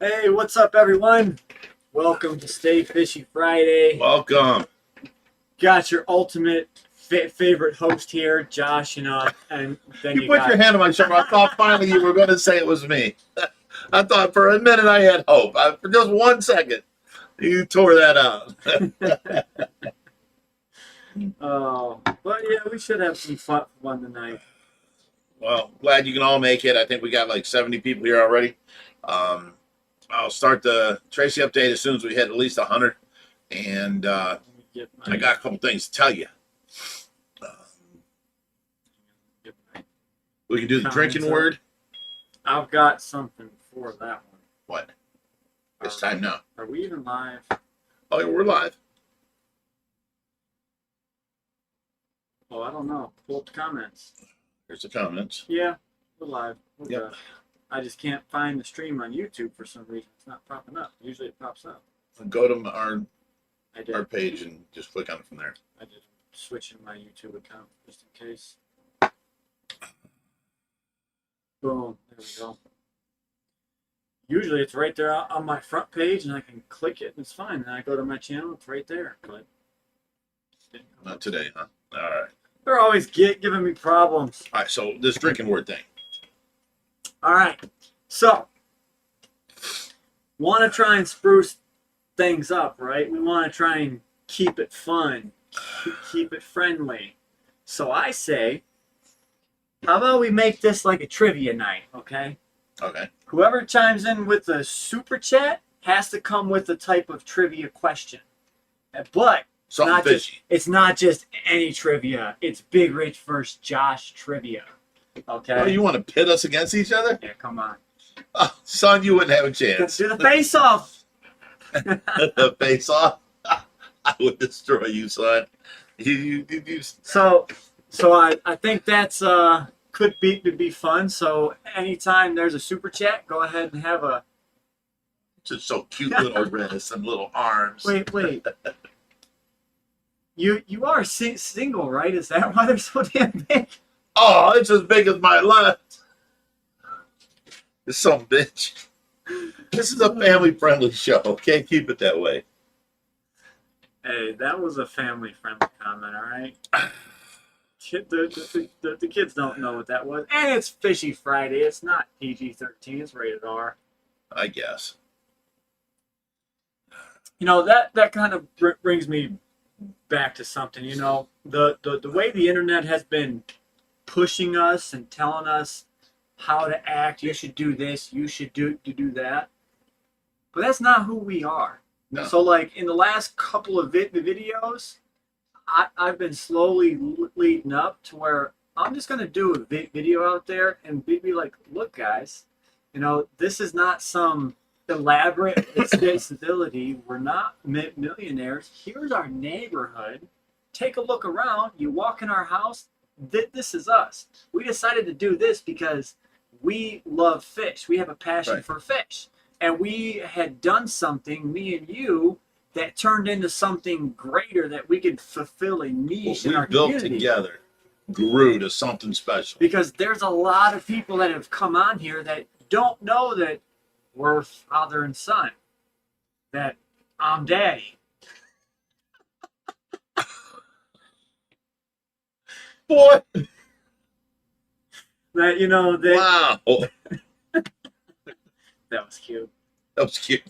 Hey, what's up, everyone? Welcome to Stay Fishy Friday. Welcome. Got your ultimate favorite host here, Josh, and then You put your hand on my shoulder. I thought finally you were going to say it was me. I thought for a minute I had hope. For just 1 second, you tore that out. Oh, but yeah, we should have some fun tonight. Well, glad you can all make it. I think we got like 70 people here already. I'll start the Tracy update as soon as we hit at least 100. And I got a couple things to tell you. We can do the drinking word. I've got something for that one. What? It's time now. Are we even live? Oh, yeah, we're live. Oh, I don't know. Pull up the comments. Here's the comments. Yeah, we're live. We're Yep. good. I just can't find the stream on YouTube for some reason. It's not popping up. Usually it pops up. Go to our I did. page and just click on it from there. I did. Switching my YouTube account just in case. Boom. There we go. Usually it's right there on my front page and I can click it and it's fine. And I go to my channel, it's right there. But Not today, huh? All right. they're always giving me problems. All right, so this drinking word thing. All right. So, want to try and spruce things up, right? We want to try and keep it fun, keep it friendly. So I say, how about we make this like a trivia night, okay? Okay. Whoever chimes in with the super chat has to come with a type of trivia question. But Something fishy. it's not just any trivia. It's Big Rich versus Josh trivia. Okay? Oh, you want to pit us against each other? Yeah, come on. Oh, son, you wouldn't have a Let's chance. do the face-off. The face off. I would destroy you, son. You. So I think that's could be fun. So anytime there's a super chat, go ahead and have a Just so cute little wrists and little arms. wait. You are single, right? Is that why they're so damn big? Oh, it's as big as my left. This some bitch. This is a family-friendly show. Okay, keep it that way. Hey, that was a family-friendly comment, all right? The kids don't know what that was. And it's Fishy Friday. It's not PG-13. It's rated R. I guess. You know, that kind of brings me back to something. You know, the way the internet has been pushing us and telling us how to act. You should do this. You should do that. But that's not who we are. No. So, like, in the last couple of videos, I've been slowly leading up to where I'm just going to do a video out there and be like, look, guys, you know, this is not some elaborate disability. We're not millionaires. Here's our neighborhood. Take a look around. You walk in our house. This is us. We decided to do this because we love fish. We have a passion for fish. And we had done something, me and you, that turned into something greater that we could fulfill a niche in our community. We built together, grew to something special. Because there's a lot of people that have come on here that don't know that we're father and son, that I'm daddy. Boy. That, you know, that. Wow. That was cute. That was cute.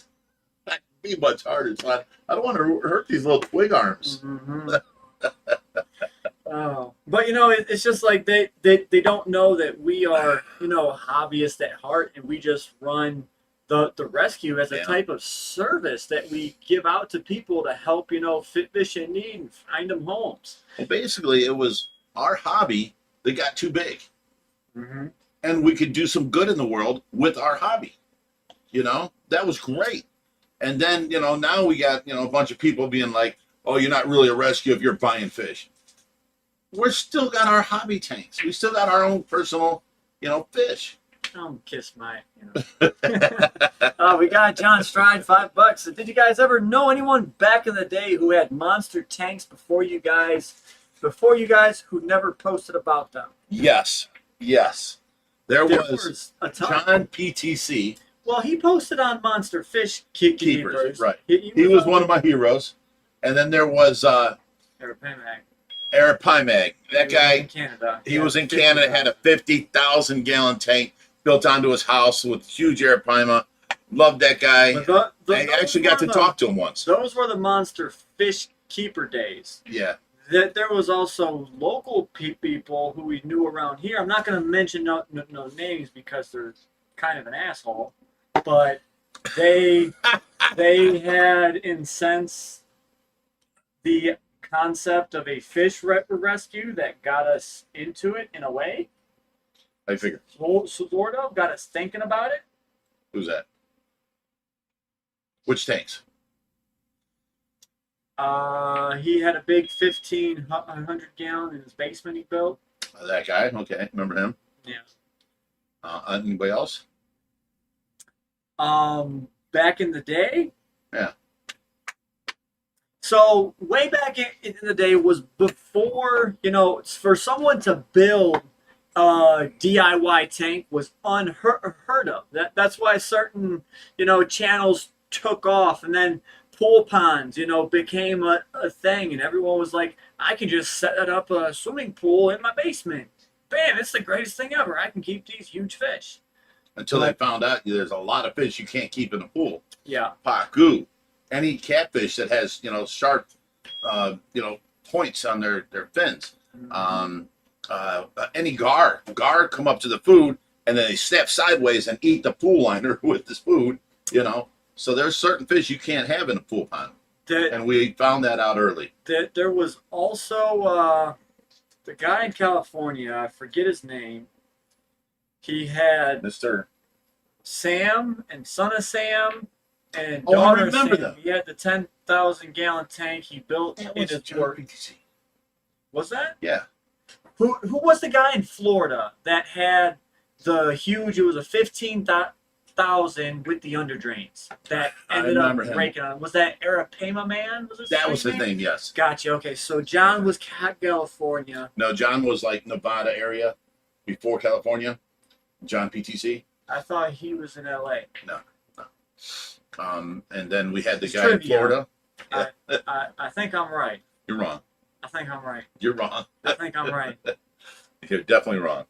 That could be much harder, son. I don't want to hurt these little twig arms. Mm-hmm. Oh, but you know, it's just like they don't know that we are, you know, hobbyists at heart, and we just run the rescue as a type of service that we give out to people to help, you know, fit fish in need and find them homes. Well, basically, it was our hobby that got too big. Mm-hmm. And we could do some good in the world with our hobby. You know, that was great. And then, you know, now we got, you know, a bunch of people being like, oh, you're not really a rescue if you're buying fish. We're still got our hobby tanks. We still got our own personal, you know, fish. Don't kiss my, you know. We got John Stride, $5. Did you guys ever know anyone back in the day who had monster tanks before you guys who never posted about them? Yes. There was a ton. John PTC. Well, he posted on Monster Fish Keepers, right? He He was on one of my heroes. And then there was Arapaima. Arapaima. That He was guy, in Canada. he was in Canada, had a 50,000 gallon tank built onto his house with huge arapaima. Loved that guy. I actually got to talk to him once. Those were the Monster Fish Keeper days. Yeah. That there was also local people who we knew around here. I'm not going to mention no names because they're kind of an asshole, but they had incensed the concept of a fish rescue that got us into it in a way. I figured. Sort of got us thinking about it. Who's that? Which tanks? He had a big 1,500 gallon in his basement he built. That guy. Okay, remember him? Yeah. Anybody else? Back in the day. Yeah. So way back in the day was before, for someone to build a DIY tank was unheard of. That's why certain, channels took off, and then pool ponds, became a thing, and everyone was like, I can just set up a swimming pool in my basement. Bam, it's the greatest thing ever. I can keep these huge fish. Until they found out there's a lot of fish you can't keep in a pool. Yeah. Pacu. Any catfish that has, sharp, points on their fins. Any gar come up to the food and then they snap sideways and eat the pool liner with this food, So there's certain fish you can't have in a pool pond. And we found that out early. There was also the guy in California, I forget his name. He had Mr. Sam and son of Sam and Oh, I daughter remember Sam. them. He had the 10,000 gallon tank he built That in was his John work. PTC. Was that? Yeah. Who was the guy in Florida that had the huge? It was a 15,000 with the underdrains that I ended up remember him. breaking on. Was that Arapaima Man? That was his name, yes. Gotcha. Okay, so John was California. No, John was like Nevada area before California. John PTC. I thought he was in LA. No. And then we had the It's guy in trivia. Florida. I think I'm right. You're wrong. I think I'm right. You're wrong. I think I'm right. You're definitely wrong.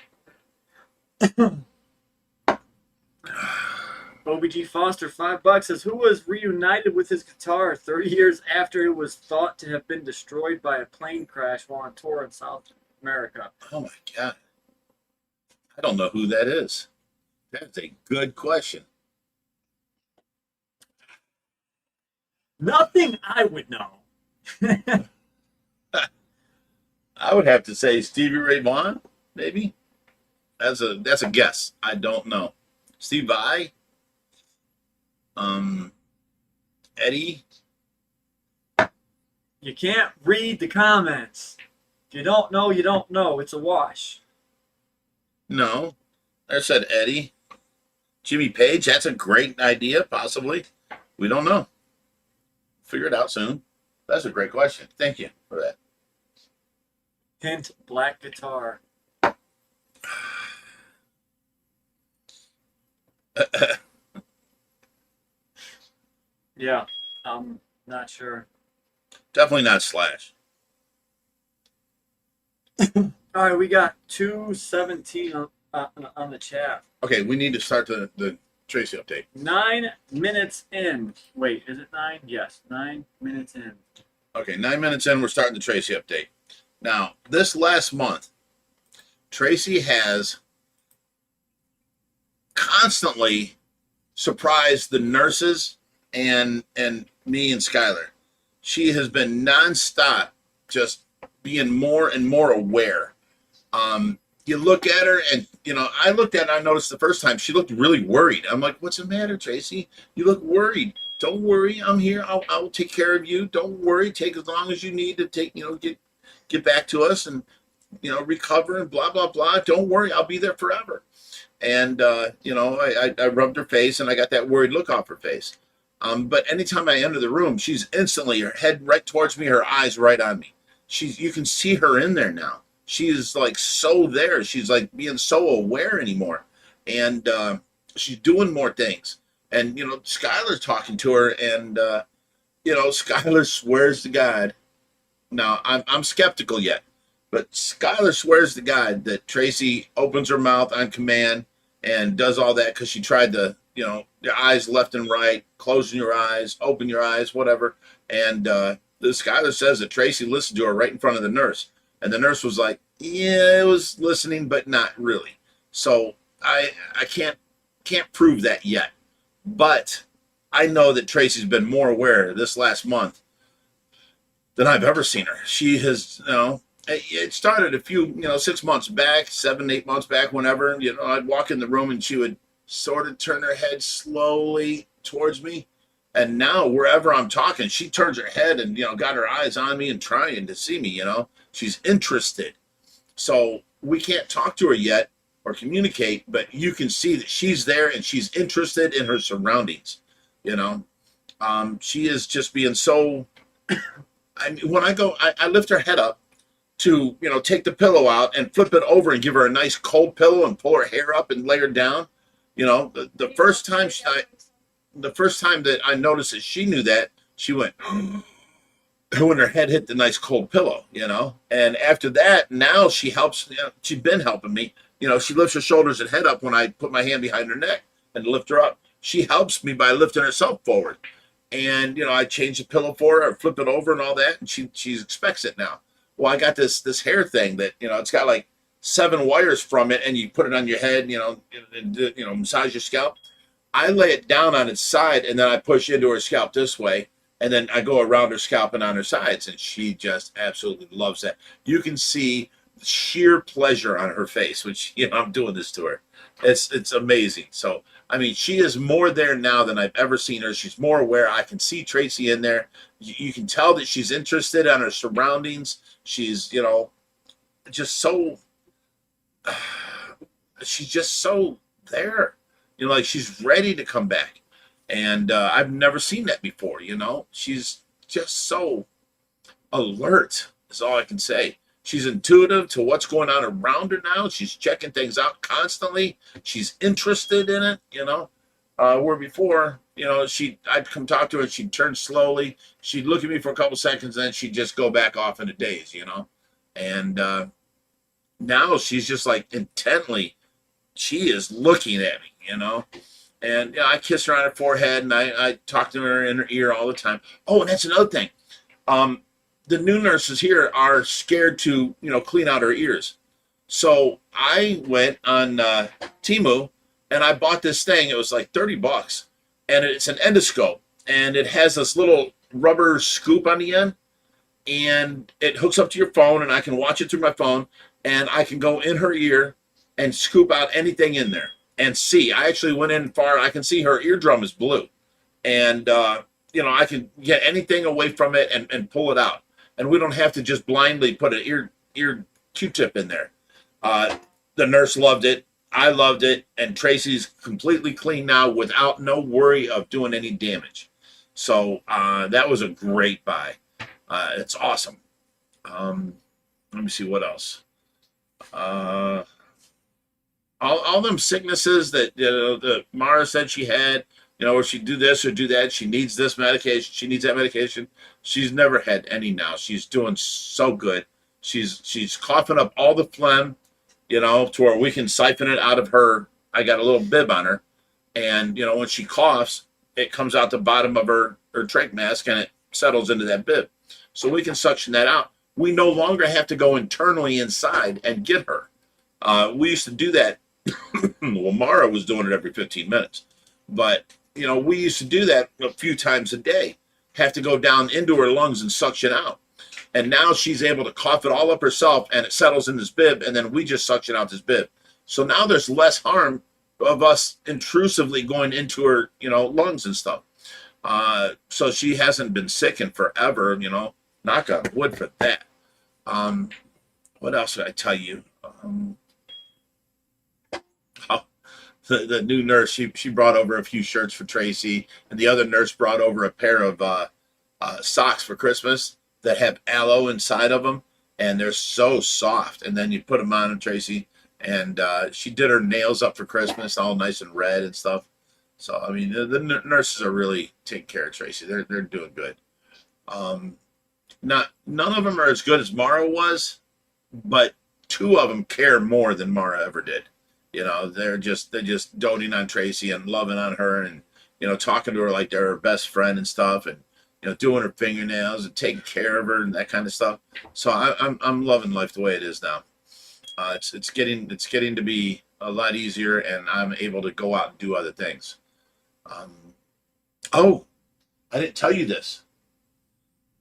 OBG Foster, $5 says, who was reunited with his guitar 30 years after it was thought to have been destroyed by a plane crash while on tour in South America? Oh my God. I don't know who that is. That's a good question. Nothing I would know. I would have to say Stevie Ray Vaughan, maybe. That's a guess. I don't know. Steve Vai. Eddie. You can't read the comments. If you don't know, you don't know. It's a wash. No. I said Eddie. Jimmy Page, that's a great idea, possibly. We don't know. Figure it out soon. That's a great question. Thank you for that. Hint, black guitar. Yeah, I'm not sure. Definitely not Slash. All right, we got 217 on the chat. Okay, we need to start the Tracy update. 9 minutes in. Wait, is it 9? Yes, 9 minutes in. Okay, 9 minutes in, we're starting the Tracy update. Now, this last month, Tracy has constantly surprised the nurses and me and Skylar. She has been nonstop just being more and more aware. You look at her and, I looked at her, I noticed the first time she looked really worried. I'm like, what's the matter, Tracy? You look worried. Don't worry. I'm here. I'll take care of you. Don't worry. Take as long as you need to take, get back to us and, recover and blah, blah, blah. Don't worry. I'll be there forever. And, I rubbed her face and I got that worried look off her face. But anytime I enter the room, she's instantly, her head right towards me, her eyes right on me. You can see her in there now. She is like so there. She's like being so aware anymore. And she's doing more things. And, you know, Skylar's talking to her, and, you know, Skylar swears to God. Now, I'm skeptical yet, but Skylar swears to God that Tracy opens her mouth on command and does all that because she tried to, you know, your eyes left and right, closing your eyes, open your eyes, whatever. And the Skylar says that Tracy listened to her right in front of the nurse. And the nurse was like, yeah, it was listening, but not really. So I can't prove that yet. But I know that Tracy's been more aware this last month than I've ever seen her. She has, you know, it started a few, you know, 6 months back, 7, 8 months back, whenever, you know, I'd walk in the room and she would sort of turn her head slowly towards me. And now wherever I'm talking, she turns her head and, you know, got her eyes on me and trying to see me, you know, she's interested. So we can't talk to her yet or communicate, but you can see that she's there and she's interested in her surroundings, you know. She is just being so, I mean, when I lift her head up to, you know, take the pillow out and flip it over and give her a nice cold pillow and pull her hair up and lay her down. You know, the first time the first time that I noticed that she knew that, she went when her head hit the nice cold pillow, you know. And after that, now she helps. You know, she's been helping me. You know, she lifts her shoulders and head up when I put my hand behind her neck and lift her up. She helps me by lifting herself forward. And, you know, I change the pillow for her, I flip it over and all that, and she expects it now. Well, I got this hair thing that, you know, it's got like 7 wires from it, and you put it on your head, you know, and you know, massage your scalp. I lay it down on its side, and then I push into her scalp this way, and then I go around her scalp and on her sides, and she just absolutely loves that. You can see sheer pleasure on her face, which, you know, I'm doing this to her. It's amazing. So, I mean, she is more there now than I've ever seen her. She's more aware. I can see Tracy in there. You can tell that she's interested in her surroundings. She's, you know, just so, she's just so there. You know, like she's ready to come back. And I've never seen that before, you know. She's just so alert, is all I can say. She's intuitive to what's going on around her now. She's checking things out constantly. She's interested in it, you know. Where before, you know, I'd come talk to her and she'd turn slowly. She'd look at me for a couple seconds, and then she'd just go back off in a daze, you know. And now she's just like intently, she is looking at me, you know. And you know, I kiss her on her forehead, and I talk to her in her ear all the time. Oh, and that's another thing. The new nurses here are scared to, you know, clean out her ears. So I went on Temu and I bought this thing. It was like $30, and it's an endoscope, and it has this little rubber scoop on the end, and it hooks up to your phone, and I can watch it through my phone, and I can go in her ear and scoop out anything in there and see. I actually went in far. I can see her eardrum is blue, and you know, I can get anything away from it and pull it out. And we don't have to just blindly put an ear Q-tip in there. The nurse loved it. I loved it. And Tracy's completely clean now without no worry of doing any damage. So that was a great buy. It's awesome. Let me see what else. All them sicknesses that, you know, that Mara said she had, you know, or she'd do this or do that. She needs this medication. She needs that medication. She's never had any now. She's doing so good. She's coughing up all the phlegm, you know, to where we can siphon it out of her. I got a little bib on her. And, you know, when she coughs, it comes out the bottom of her trach mask and it settles into that bib. So we can suction that out. We no longer have to go internally inside and get her. We used to do that. Well, Mara was doing it every 15 minutes. But, you know, we used to do that a few times a day. Have to go down into her lungs and suction out. And now she's able to cough it all up herself, and it settles in this bib, and then we just suction out this bib. So now there's less harm of us intrusively going into her, you know, lungs and stuff. So she hasn't been sick in forever, you know. Knock on wood for that. What else did I tell you? The new nurse, she brought over a few shirts for Tracy, and the other nurse brought over a pair of socks for Christmas that have aloe inside of them, and they're so soft. And then you put them on Tracy, and she did her nails up for Christmas, all nice and red and stuff. So I mean, the nurses are really taking care of Tracy. They're doing good. Not none of them are as good as Mara was, but two of them care more than Mara ever did. You know, they're just doting on Tracy and loving on her, and talking to her like they're her best friend and stuff, and doing her fingernails and taking care of her and that kind of stuff. So I'm loving life the way it is now. It's getting to be a lot easier, and I'm able to go out and do other things. Oh, I didn't tell you this.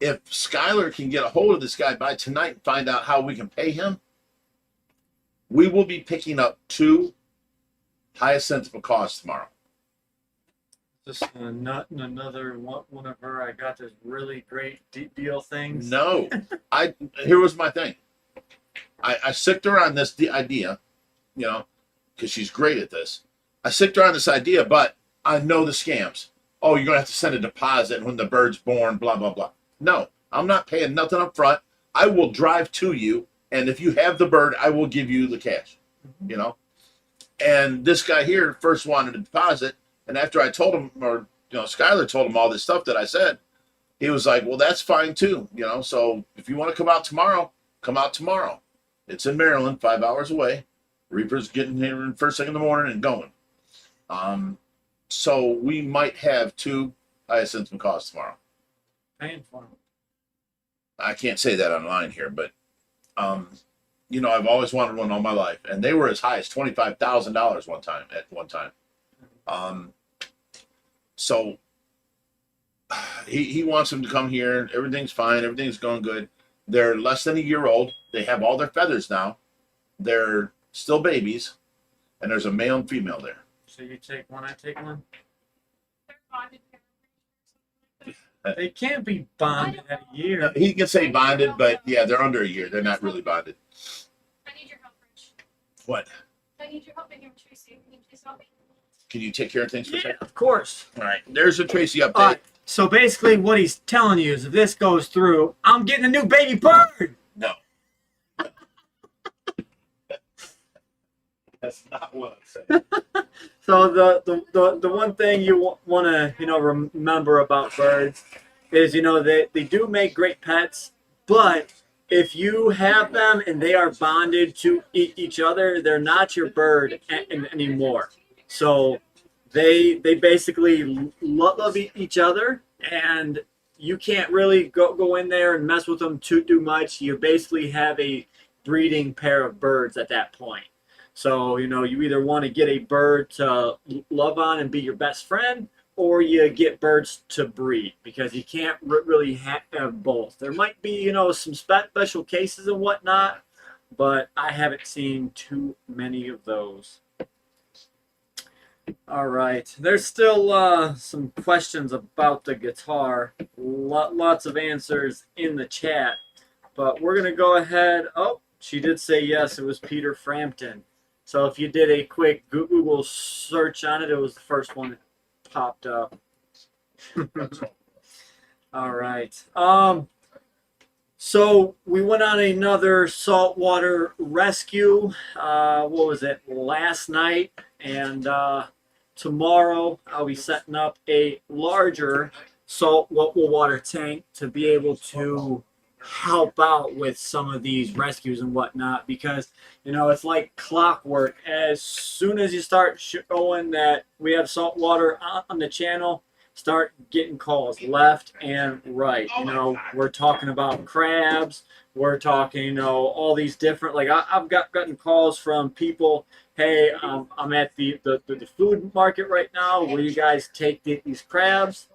If Skylar can get a hold of this guy by tonight and find out how we can pay him, we will be picking up 2 hyacinth macaws tomorrow. Just another one of her. I got this really great deal things. No, here was my thing. I sicked her on this idea, because she's great at this. I sicked her on this idea, but I know the scams. Oh, you're gonna have to send a deposit when the bird's born, blah blah blah. No, I'm not paying nothing up front. I will drive to you, and if you have the bird, I will give you the cash. And this guy here first wanted a deposit, and after I told him, or Skylar told him all this stuff that I said, he was like, well, that's fine too. So if you want to come out tomorrow, come out tomorrow. It's in Maryland, 5 hours away. Reaper's getting here first thing in the morning and going. So we might have 2 hyacinth macaws tomorrow. Paying for them. I can't say that online here, but I've always wanted one all my life, and they were as high as $25,000 at one time. So he wants them to come here. Everything's fine. Everything's going good. They're less than a year old. They have all their feathers now. They're still babies, and there's a male and female there. So you take one, I take one. They can't be bonded at a year. He can say bonded, but yeah, they're under a year. They're not really bonded. I need your help, Rich. What? I need your help in here with Tracy. Can you please help me? Can you take care of things for a Yeah, second? of course. All right. There's a Tracy update. So basically what he's telling you is if this goes through, I'm getting a new baby bird. No. That's not what I'm saying. So the one thing you want to remember about birds is they do make great pets, but if you have them and they are bonded to each other, they're not your bird anymore. So they basically love each other, and you can't really go in there and mess with them too much. You basically have a breeding pair of birds at that point. So, you either want to get a bird to love on and be your best friend, or you get birds to breed, because you can't really have both. There might be, some special cases and whatnot, but I haven't seen too many of those. All right. There's still some questions about the guitar. Lots of answers in the chat, but we're going to go ahead. Oh, she did say yes, it was Peter Frampton. So if you did a quick Google search on it, it was the first one that popped up. All right. So we went on another saltwater rescue. What was it? Last night, and tomorrow I'll be setting up a larger saltwater tank to be able to help out with some of these rescues and whatnot, because it's like clockwork. As soon as you start showing that we have salt water on the channel, start getting calls left and right. We're talking about crabs, we're talking all these different, like I've gotten calls from people. Hey, I'm at the food market right now. Will you guys take these crabs?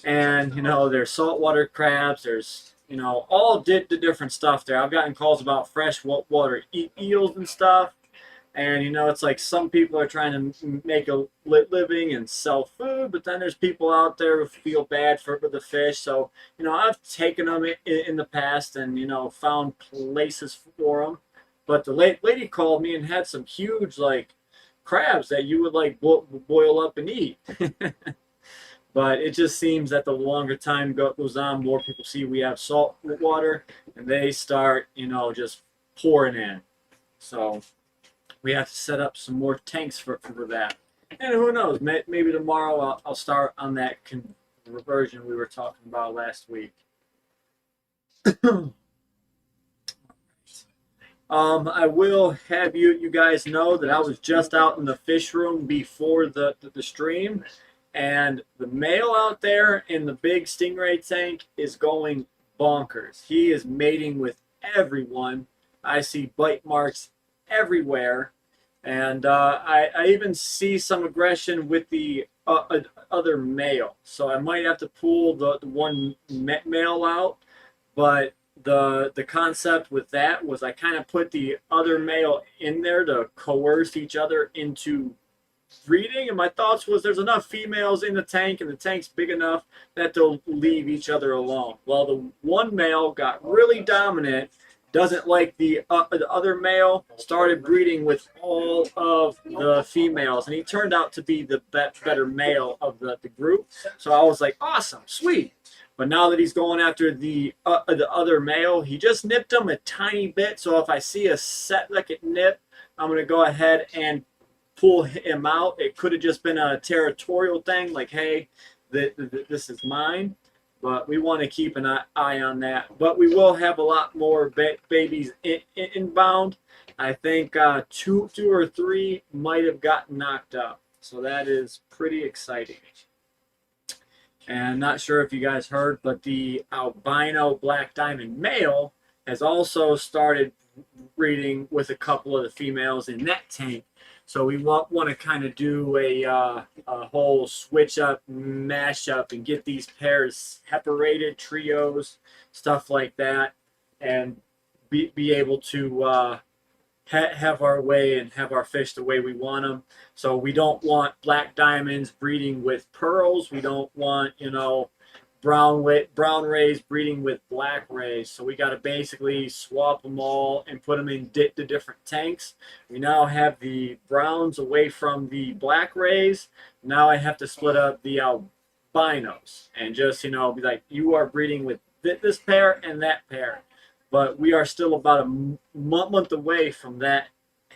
And there's saltwater crabs, there's all the different stuff there. I've gotten calls about freshwater eels and stuff. And, it's like some people are trying to make a living and sell food, but then there's people out there who feel bad for the fish. So, I've taken them in the past and, found places for them. But the lady called me and had some huge, crabs that you would, boil up and eat. But it just seems that the longer time goes on, more people see we have salt water, and they start, just pouring in. So we have to set up some more tanks for that. And who knows? Maybe tomorrow I'll start on that conversion we were talking about last week. I will have you guys know that I was just out in the fish room before the stream, and the male out there in the big stingray tank is going bonkers. He is mating with everyone. I see bite marks everywhere, and I even see some aggression with the other male. So I might have to pull the one male out, but the concept with that was I kind of put the other male in there to coerce each other into breeding, and my thoughts was there's enough females in the tank and the tank's big enough that they'll leave each other alone. Well, the one male got really dominant, doesn't like the other male, started breeding with all of the females, and he turned out to be the better male of the group. So I was like, awesome, sweet. But now that he's going after the other male, he just nipped him a tiny bit. So if I see a second nip, I'm going to go ahead and pull him out. It could have just been a territorial thing, like, hey, this is mine. But we want to keep an eye on that. But we will have a lot more babies inbound. I think two or three might have gotten knocked up. So that is pretty exciting. And not sure if you guys heard, but the albino black diamond male has also started breeding with a couple of the females in that tank. So we want to kind of do a whole switch up, mash up, and get these pairs separated, trios, stuff like that, and be able to have our way and have our fish the way we want them. So we don't want black diamonds breeding with pearls. We don't want, brown rays breeding with black rays. So we got to basically swap them all and put them in the different tanks. We now have the browns away from the black rays. Now I have to split up the albinos and just, be like, you are breeding with this pair and that pair. But we are still about a month away from that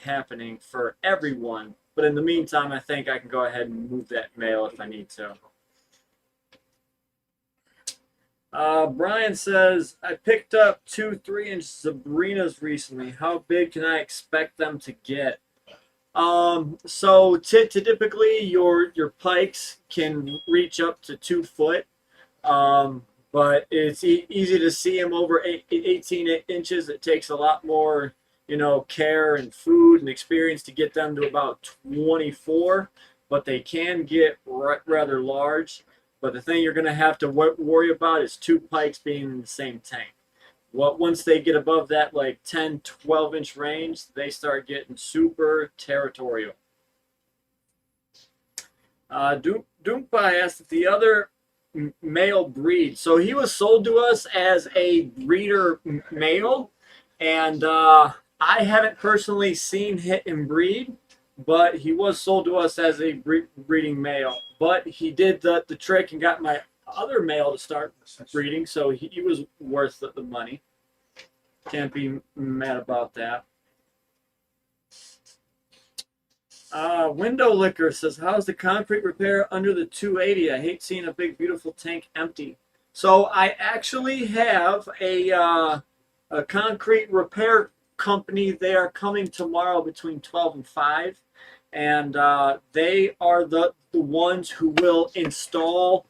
happening for everyone. But in the meantime, I think I can go ahead and move that male if I need to. Brian says, I picked up 2 3-inch Sabrinas recently. How big can I expect them to get? So typically your pikes can reach up to 2 foot. But it's easy to see them over 18 inches. It takes a lot more, care and food and experience to get them to about 24. But they can get rather large. But the thing you're going to have to worry about is 2 pikes being in the same tank. Once they get above that like 10, 12-inch range, they start getting super territorial. Doompa asked if the other male breed. So he was sold to us as a breeder male, and I haven't personally seen him breed, but he was sold to us as a breeding male. But he did the trick and got my other male to start breeding, so he was worth the money. Can't be mad about that. Window Liquor says, how's the concrete repair under the 280? I hate seeing a big, beautiful tank empty. So I actually have a concrete repair company. They are coming tomorrow between 12 and 5. And they are the ones who will install.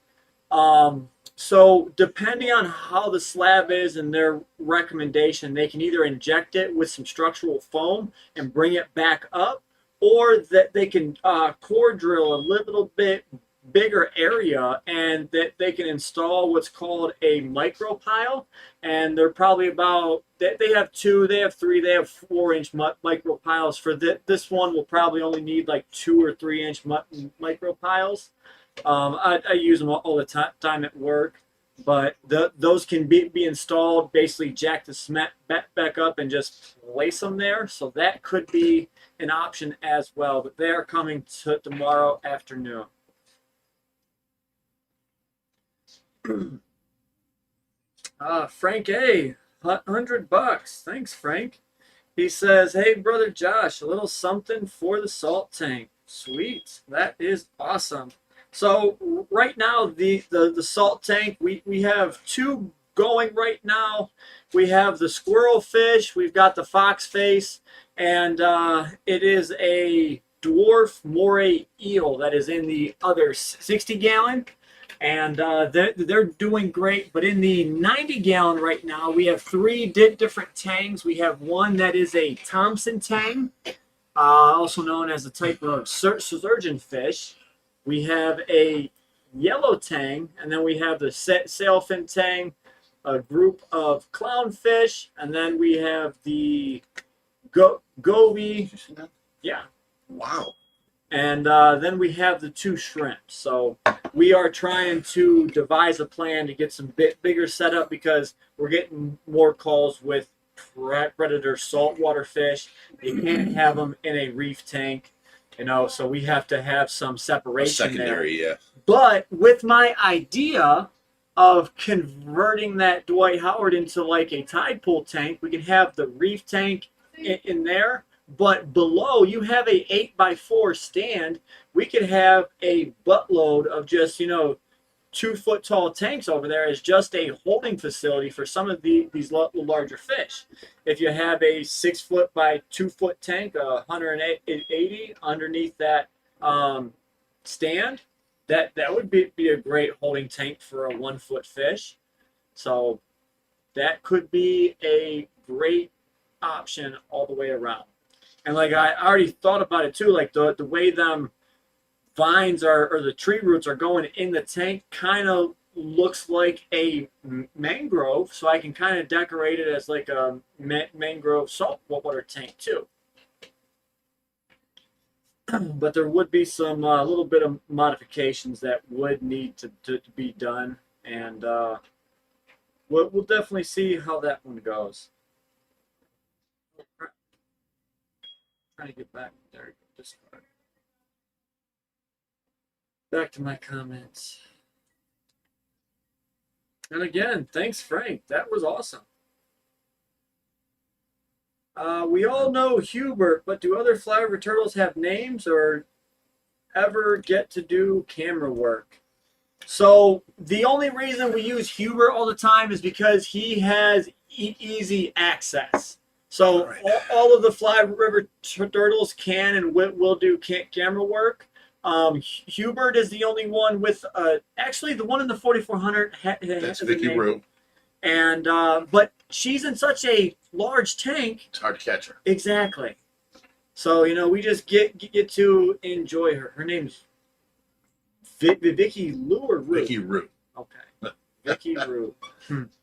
So depending on how the slab is and their recommendation, they can either inject it with some structural foam and bring it back up, or that they can core drill a little bit bigger area and that they can install what's called a micro pile. And they're probably about, they have 2, they have 3, they have 4-inch micro piles. For this one, will probably only need like 2 or 3-inch micro piles. I use them all the time at work, but those can be installed, basically jack the cement back up and just place them there. So that could be an option as well, but they are coming tomorrow afternoon. Frank A, $100. Thanks, Frank. He says, hey, brother Josh, a little something for the salt tank. Sweet. That is awesome. So right now the salt tank, we have two going right now. We have the squirrel fish, we've got the fox face, and it is a dwarf moray eel that is in the other 60-gallon. And they're doing great. But in the 90-gallon right now, we have three different tangs. We have one that is a Thompson tang, also known as a type of surgeon fish. We have a yellow tang, and then we have the sailfin tang, a group of clownfish, and then we have the goby. Did you see that? Yeah. Wow. And then we have the two shrimp. So we are trying to devise a plan to get some bigger setup because we're getting more calls with predator saltwater fish. You can't have them in a reef tank, you know, so we have to have some A separation secondary, there. yeah. But with my idea of converting that Dwight Howard into like a tide pool tank, we can have the reef tank in there. But below, you have a 8x4 stand. We could have a buttload of just, you know, 2-foot tall tanks over there as just a holding facility for some of these larger fish. If you have a 6-foot by 2-foot tank, 180 underneath that stand, that would be a great holding tank for a 1-foot fish. So that could be a great option all the way around. And like I already thought about it too, like the way them vines are or the tree roots are going in the tank kind of looks like a mangrove, so I can kind of decorate it as like a mangrove saltwater tank too. But there would be some little bit of modifications that would need to be done, and we'll definitely see how that one goes. Trying to get back there. Discard. Back to my comments. And again, thanks, Frank. That was awesome. We all know Hubert, but do other flyweight turtles have names or ever get to do camera work? So the only reason we use Hubert all the time is because he has easy access. So all of the Fly River turtles can and will do camera work. Hubert is the only one with actually the one in the 4400 That's Vicky Rue. And but she's in such a large tank. It's hard to catch her. Exactly. So you know we just get to enjoy her. Her name's Vicky Lou or Rue? Vicky Rue. Okay. Vicky Rue.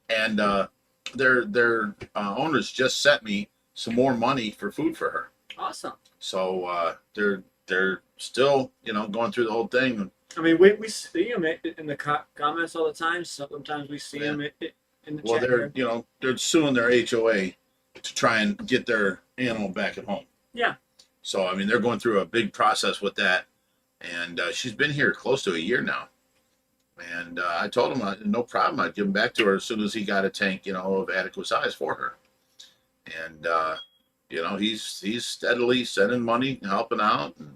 And their owners just sent me some more money for food for her. Awesome. So they're still, you know, going through the whole thing. I mean, we see them in the comments all the time. Sometimes we see them in the Well, chat. they're suing their HOA to try and get their animal back at home. Yeah. So I mean, they're going through a big process with that, and she's been here close to a year now. And I told him, no problem. I'd give him back to her as soon as he got a tank, you know, of adequate size for her. And you know, he's steadily sending money, helping out, and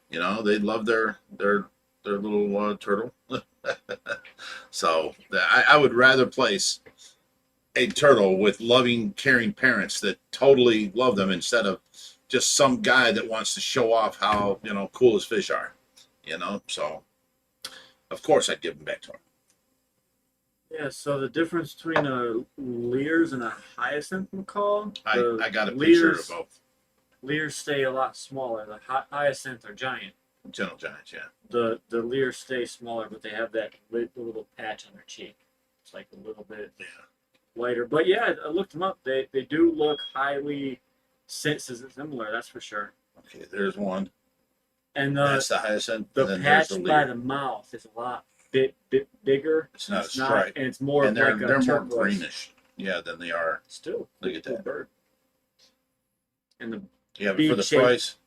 you know, they love their little turtle. So I would rather place a turtle with loving, caring parents that totally love them instead of just some guy that wants to show off how, you know, cool his fish are. You know, so. Of course, I'd give them back to her. Yeah, so the difference between a Lears and a hyacinth macaw, I got a picture of both. Lears stay a lot smaller. The hyacinth are giant. Gentle giants, yeah. The Lears stay smaller, but they have that little patch on their cheek. It's like a little bit lighter. But yeah, I looked them up. They do look highly similar, that's for sure. Okay, there's one. And that's the hyacinth. The patch by the mouth is a lot bit bigger. It's not a stripe, and it's more and they're like a more turquoise. greenish. Yeah, than they are. Still, look at that bird. And the but for the price,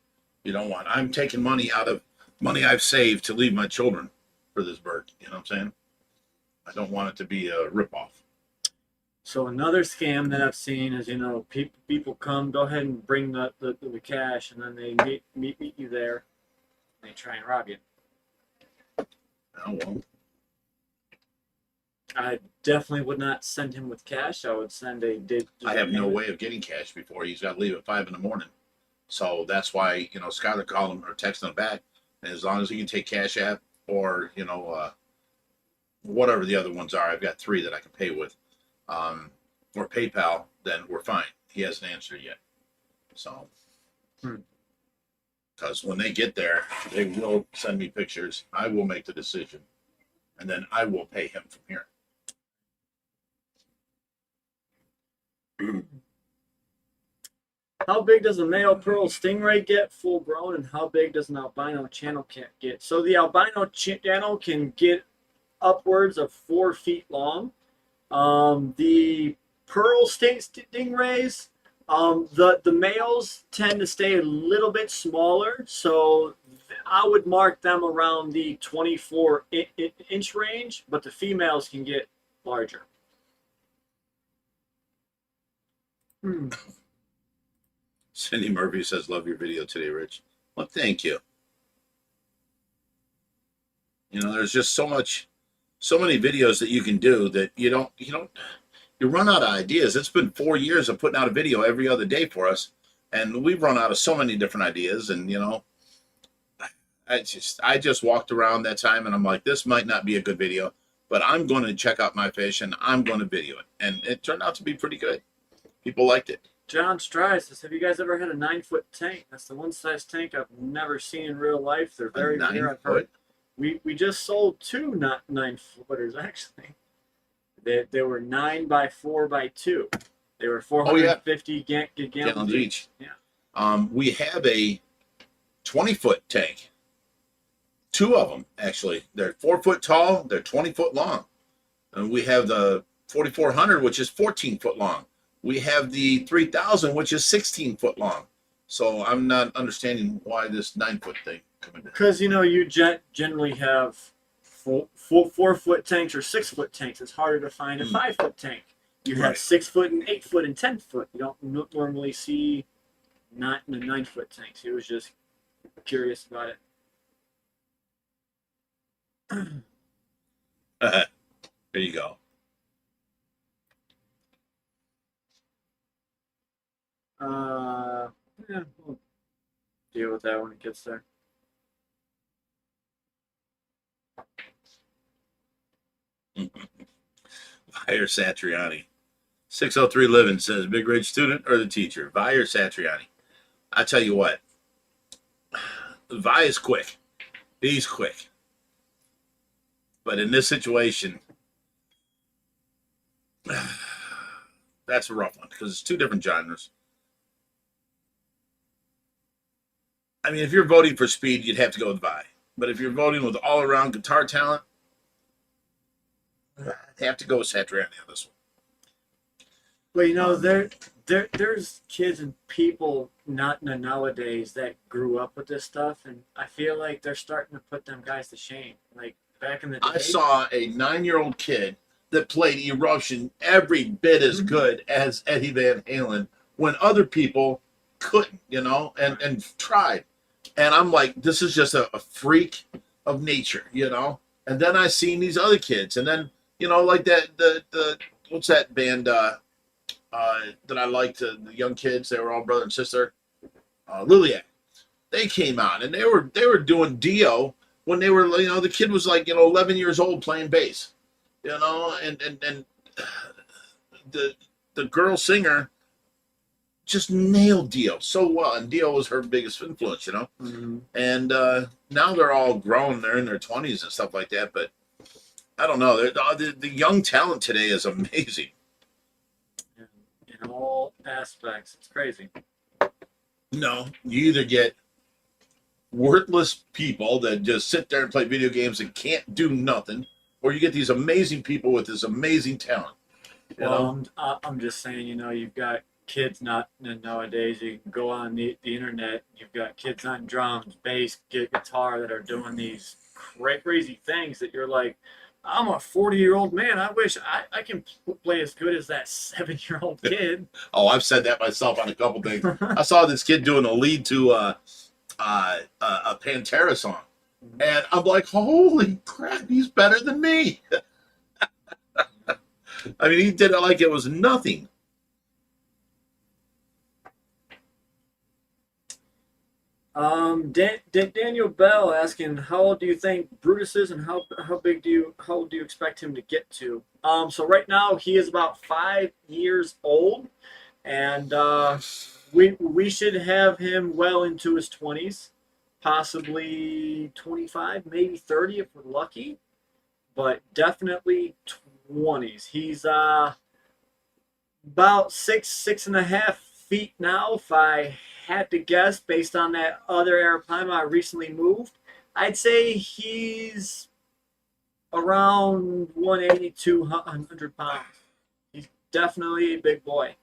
you don't want. I'm taking money out of money I've saved to leave my children for this bird. You know what I'm saying? I don't want it to be a ripoff. So another scam that I've seen is, you know, people come, go ahead and bring the cash, and then they meet you there. they try and rob you. Oh, well. I definitely would not send him with cash. I would send a. I have no way of getting cash before he's got to leave at 5 in the morning. So that's why, you know, Skylar called him or texted him back. And as long as he can take Cash App or, you know, whatever the other ones are, I've got 3 that I can pay with, or PayPal, then we're fine. He hasn't answered yet. So, because when they get there, they will send me pictures. I will make the decision. And then I will pay him from here. How big does a male pearl stingray get full grown, and how big does an albino channel cat get? So the albino channel can get upwards of 4 feet long. The pearl stingrays, the males tend to stay a little bit smaller, so I would mark them around the 24-inch range, but the females can get larger. Cindy Murphy says, "Love your video today, Rich." Well, thank you. You know, there's just so many videos that you can do that you run out of ideas. It's been 4 years of putting out a video every other day for us, and we've run out of so many different ideas. And you know, I just walked around that time, and I'm like, this might not be a good video, but I'm going to check out my fish and I'm going to video it, and it turned out to be pretty good. People liked it. John Stry says, have you guys ever had a 9-foot tank? That's the one size tank I've never seen in real life. They're very rare, I've heard. We just sold 2 not 9-footers, actually. They were 9 by 4 by 2. They were 450 gallons each. Yeah. We have a 20-foot tank. 2 of them, actually. They're 4 foot tall. They're 20 foot long. And we have the 4400, which is 14 foot long. We have the 3000, which is 16 foot long. So I'm not understanding why this 9-foot thing coming in. Because, you know, you generally have 4-foot tanks or 6-foot tanks. It's harder to find a 5-foot tank. You have 6-foot and 8-foot and 10-foot. You don't normally see not in the 9-foot tanks. He was just curious about it. There you go. Yeah, we'll deal with that when it gets there. Vire Satriani. 603 Living says, Big Ridge student or the teacher? Vire Satriani. I tell you what, Vi is quick. He's quick. But in this situation, that's a rough one because it's 2 different genres. I mean, if you're voting for speed, you'd have to go with Vi. But if you're voting with all-around guitar talent, I'd have to go with Satriani on this one. Well, you know, there's kids and people not nowadays that grew up with this stuff, and I feel like they're starting to put them guys to shame. Like back in the day, I saw a 9-year-old kid that played Eruption every bit as good as Eddie Van Halen when other people couldn't, you know, and tried. And I'm like, this is just a freak of nature, you know. And then I seen these other kids, and then, you know, like the what's that band that I liked, the young kids, they were all brother and sister, Liliac. They came out and they were doing Dio when they were, you know, the kid was like, you know, 11 years old playing bass, you know, and the girl singer just nailed Dio so well, and Dio was her biggest influence, you know. And now they're all grown; they're in their 20s and stuff like that. But I don't know. The young talent today is amazing in all aspects. It's crazy. No, you either get worthless people that just sit there and play video games and can't do nothing, or you get these amazing people with this amazing talent. Well, I'm just saying, you know, you've got kids not nowadays. You can go on the internet. You've got kids on drums, bass, guitar that are doing these crazy things that you're like, I'm a 40-year-old man. I wish I can play as good as that 7-year-old kid. Oh, I've said that myself on a couple things. I saw this kid doing a lead to a Pantera song. And I'm like, holy crap, he's better than me. I mean, he did it like it was nothing. Daniel Bell asking, how old do you think Brutus is, and how old do you expect him to get to? So right now he is about 5 years old, and we should have him well into his 20s, possibly 25, maybe 30 if we're lucky, but definitely 20s. He's about 6.5 feet now, if I had to guess, based on that other arapaima I recently moved. I'd say he's around 180 to 100 pounds. He's definitely a big boy.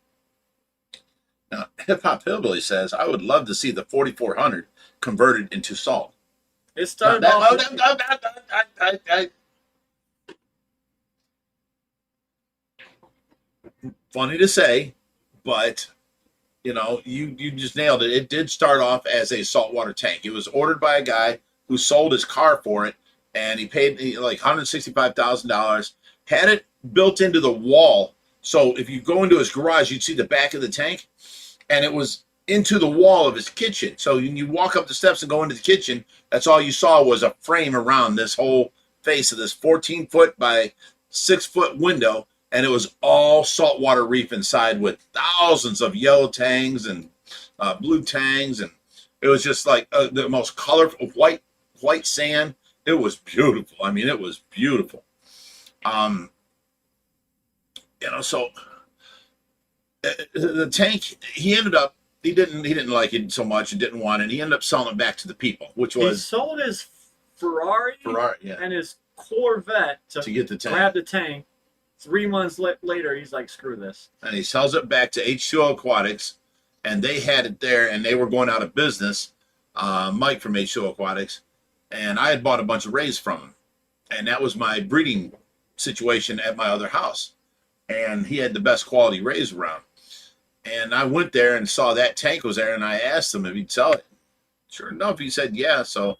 Now, Hip Hop Hillbilly says, I would love to see the 4400 converted into salt. It started Now, off. funny to say, but you know, you just nailed it. It did start off as a saltwater tank. It was ordered by a guy who sold his car for it, and he paid like $165,000. Had it built into the wall, so if you go into his garage, you'd see the back of the tank, and it was into the wall of his kitchen. So when you walk up the steps and go into the kitchen, that's all you saw was a frame around this whole face of this 14-foot by 6-foot window. And it was all saltwater reef inside with thousands of yellow tangs and blue tangs. And it was just like the most colorful white sand. It was beautiful. I mean, it was beautiful. You know, so the tank, he didn't like it so much and didn't want it. He ended up selling it back to the people, which was... He sold his Ferrari yeah. and his Corvette to get the tank. Grab the tank. 3 months later, he's like, screw this. And he sells it back to H2O Aquatics, and they had it there, and they were going out of business, Mike from H2O Aquatics, and I had bought a bunch of rays from him. And that was my breeding situation at my other house. And he had the best quality rays around. And I went there and saw that tank was there, and I asked him if he'd sell it. Sure enough, he said yeah. So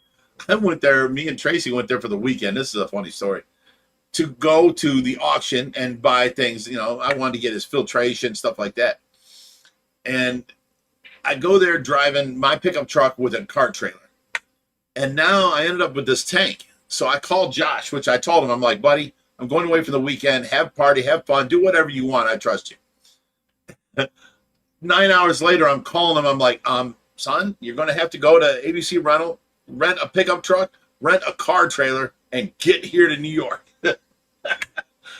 I went there, me and Tracy went there for the weekend. This is a funny story. To go to the auction and buy things, you know, I wanted to get his filtration, stuff like that. And I go there driving my pickup truck with a car trailer. And now I ended up with this tank. So I called Josh, which I told him, I'm like, buddy, I'm going away for the weekend. Have a party, have fun, do whatever you want. I trust you. 9 hours later, I'm calling him. I'm like, son, you're going to have to go to ABC Rental, rent a pickup truck, rent a car trailer, and get here to New York.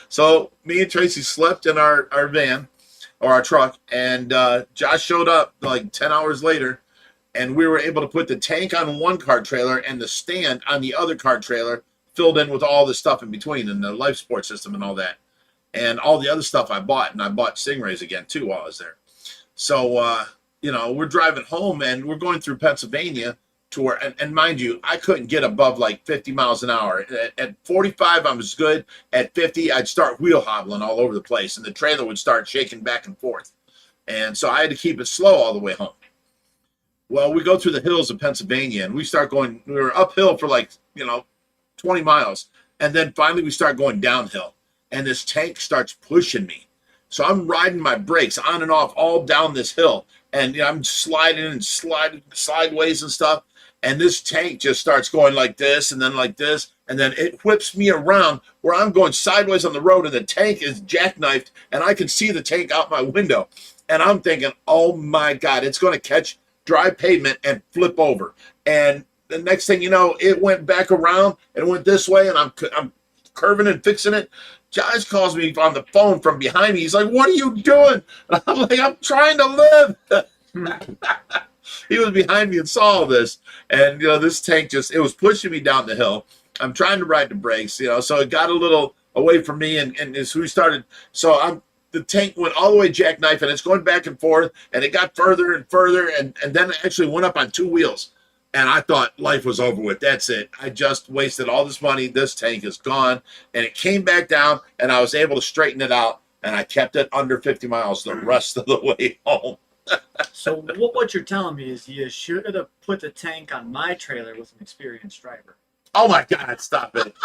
So me and Tracy slept in our van or our truck, and Josh showed up like 10 hours later, and we were able to put the tank on one car trailer and the stand on the other car trailer, filled in with all the stuff in between and the life support system and all that. And all the other stuff I bought, and I bought stingrays again too while I was there. So, you know, we're driving home and we're going through Pennsylvania to where, and mind you, I couldn't get above like 50 miles an hour. At 45, I was good. At 50, I'd start wheel hobbling all over the place, and the trailer would start shaking back and forth. And so I had to keep it slow all the way home. Well, we go through the hills of Pennsylvania, and we start going, we were uphill for like, you know, 20 miles. And then finally we start going downhill, and this tank starts pushing me. So I'm riding my brakes on and off all down this hill, and you know, I'm sliding and sliding sideways and stuff. And this tank just starts going like this and then like this. And then it whips me around where I'm going sideways on the road, and the tank is jackknifed, and I can see the tank out my window. And I'm thinking, oh my God, it's going to catch dry pavement and flip over. And the next thing you know, it went back around and went this way, and I'm curving and fixing it. Josh calls me on the phone from behind me. He's like, what are you doing? And I'm like, I'm trying to live. He was behind me and saw all this. And, you know, this tank it was pushing me down the hill. I'm trying to ride the brakes, you know, so it got a little away from me. And as we started, the tank went all the way jackknife, and it's going back and forth, and it got further and further. And then it actually went up on 2 wheels. And I thought life was over with. That's it. I just wasted all this money. This tank is gone. And it came back down, and I was able to straighten it out. And I kept it under 50 miles the rest of the way home. So what you're telling me is you should have put the tank on my trailer with an experienced driver. Oh my God! Stop it.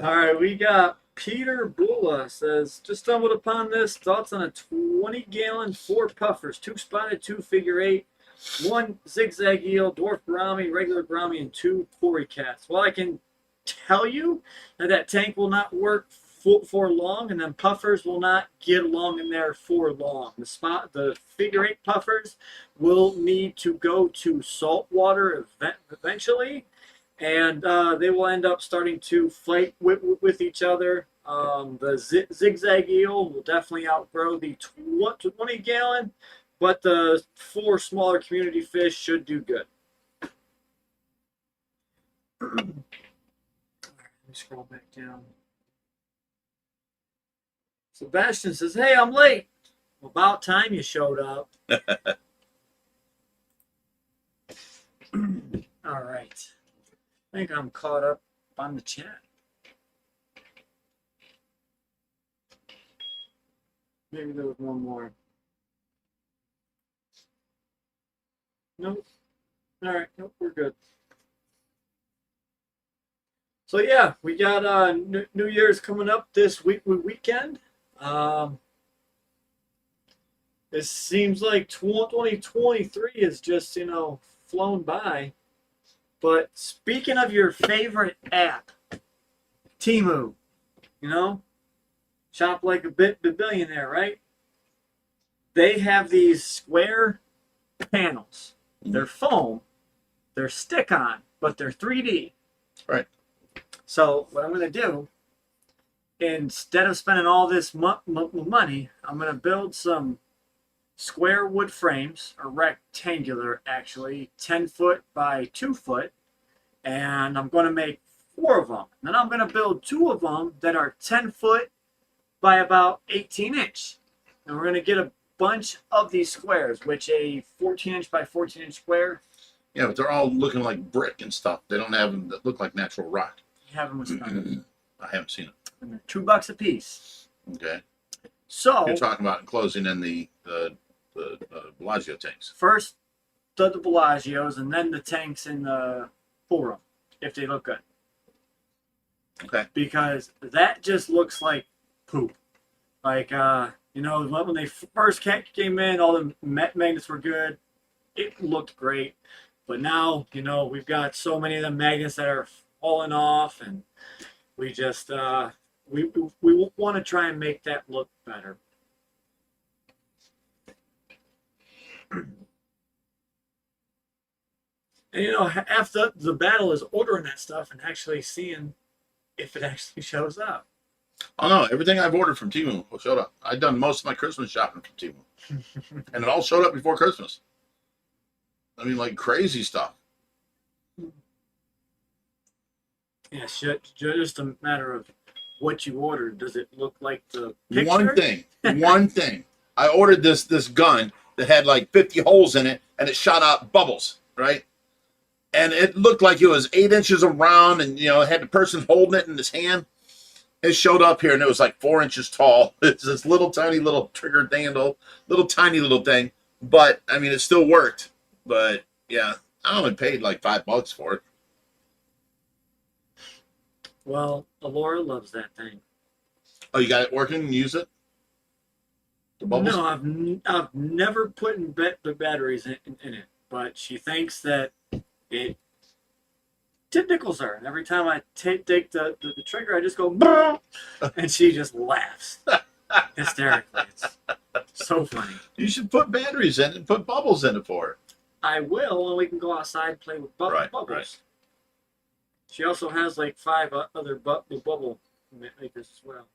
All right, we got Peter Bula says, just stumbled upon this. Thoughts on a 20-gallon, 4 puffers, 2 spotted, 2 figure 8, 1 zigzag eel, dwarf gourami, regular gourami, and 2 cory cats. Well, I can tell you that tank will not work for long, and then puffers will not get along in there for long. The figure 8 puffers will need to go to salt water eventually, and they will end up starting to fight with each other. The zigzag eel will definitely outgrow the 20-gallon, but the 4 smaller community fish should do good. Let me scroll back down. Sebastian says, hey, I'm late. About time you showed up. All right. I think I'm caught up on the chat. Maybe there was one more. Nope. All right. Nope, we're good. So yeah, we got New Year's coming up this weekend. It seems like 2023 is just, flown by. But speaking of your favorite app, Temu, shop like a billionaire, right? They have these square panels. They're foam, they're stick-on, but they're 3D. Right. So what I'm going to do, instead of spending all this money, I'm going to build some square wood frames, or rectangular actually, 10 foot by 2 foot, and I'm going to make 4 of them. Then I'm going to build 2 of them that are 10 foot by about 18 inch. And we're going to get a bunch of these squares, which a 14 inch by 14 inch square. Yeah, but they're all looking like brick and stuff. They don't have them that look like natural rock. You have them with stone. I haven't seen it. And they're $2 a piece. Okay. So You're talking about enclosing in the Bellagio tanks. first the Bellagios, and then the tanks in the Forum, if they look good. Okay. Because that just looks like poop. Like, when they first came in, all the magnets were good. It looked great. But now, we've got so many of the magnets that are falling off, and we just, we want to try and make that look better. And half the battle is ordering that stuff and actually seeing if it actually shows up. Oh no, everything I've ordered from Temu showed up. I've done most of my Christmas shopping from Temu. And it all showed up before Christmas. I mean, like crazy stuff. Yeah, just a matter of what you ordered. Does it look like the picture? One thing. I ordered this gun that had like 50 holes in it, and it shot out bubbles, right? And it looked like it was 8 inches around, and it had the person holding it in his hand. It showed up here, and it was like 4 inches tall. It's this little tiny little trigger handle, little tiny little thing. But I mean, it still worked. But yeah, I only paid like $5 for it. Well, Alora loves that thing. Oh, you got it working and use it? The bubbles? No, I've never put in the batteries in it, but she thinks that it tickles her. And every time I take the trigger, I just go, bah! And she just laughs hysterically. It's so funny. You should put batteries in it and put bubbles in it for her. I will, and we can go outside and play with bubbles. Right. She also has like 5 other bubble makers as well.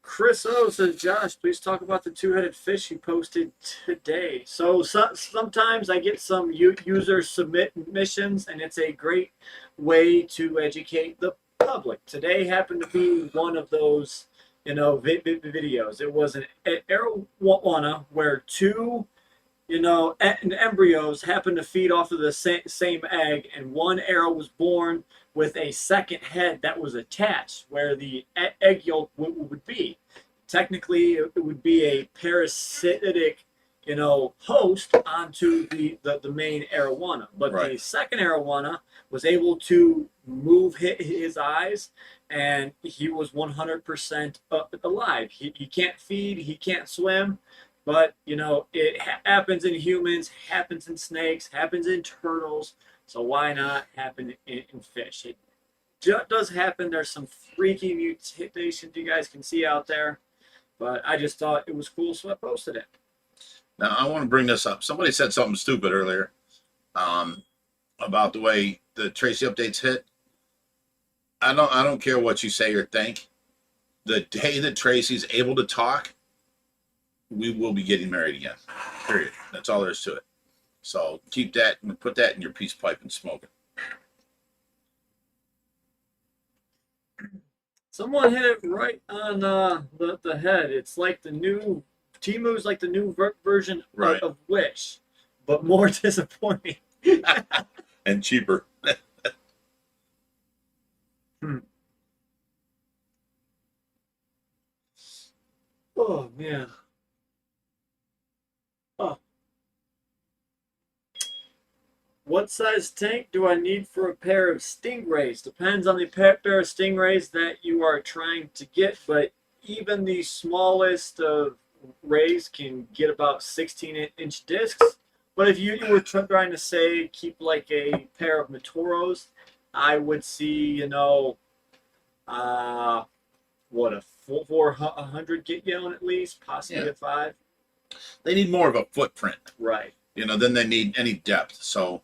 Chris O says, Josh, please talk about the 2-headed fish you posted today. So sometimes I get some user submissions, and it's a great way to educate the public. Today happened to be one of those, videos. It was an arowana where 2 and embryos happen to feed off of the same egg, and one arrow was born with a second head that was attached where the egg yolk would be. Technically, it would be a parasitic, host onto the main arowana. But Right. the second arowana was able to move his eyes, and he was 100% alive. He can't feed, he can't swim, but it happens in humans, happens in snakes, happens in turtles. So why not happen in fish? It does happen. There's some freaky mutations you guys can see out there, but I just thought it was cool, so I posted it. Now I want to bring this up. Somebody said something stupid earlier, about the way the Tracy updates hit. I don't care what you say or think. The day that Tracy's able to talk, we will be getting married again. Period. That's all there is to it. So keep that and put that in your peace pipe and smoke it. Someone hit it right on the head. It's like the new Timu's like the new version Right. of Wish, but more disappointing. And cheaper. Oh man. Oh. What size tank do I need for a pair of stingrays? Depends on the pair of stingrays that you are trying to get, but even the smallest of rays can get about 16-inch discs. But if you were trying to say keep like a pair of Matoros, I would see, what, a 400 gallon at least, possibly Yeah. a 5. They need more of a footprint, Right. than they need any depth. So,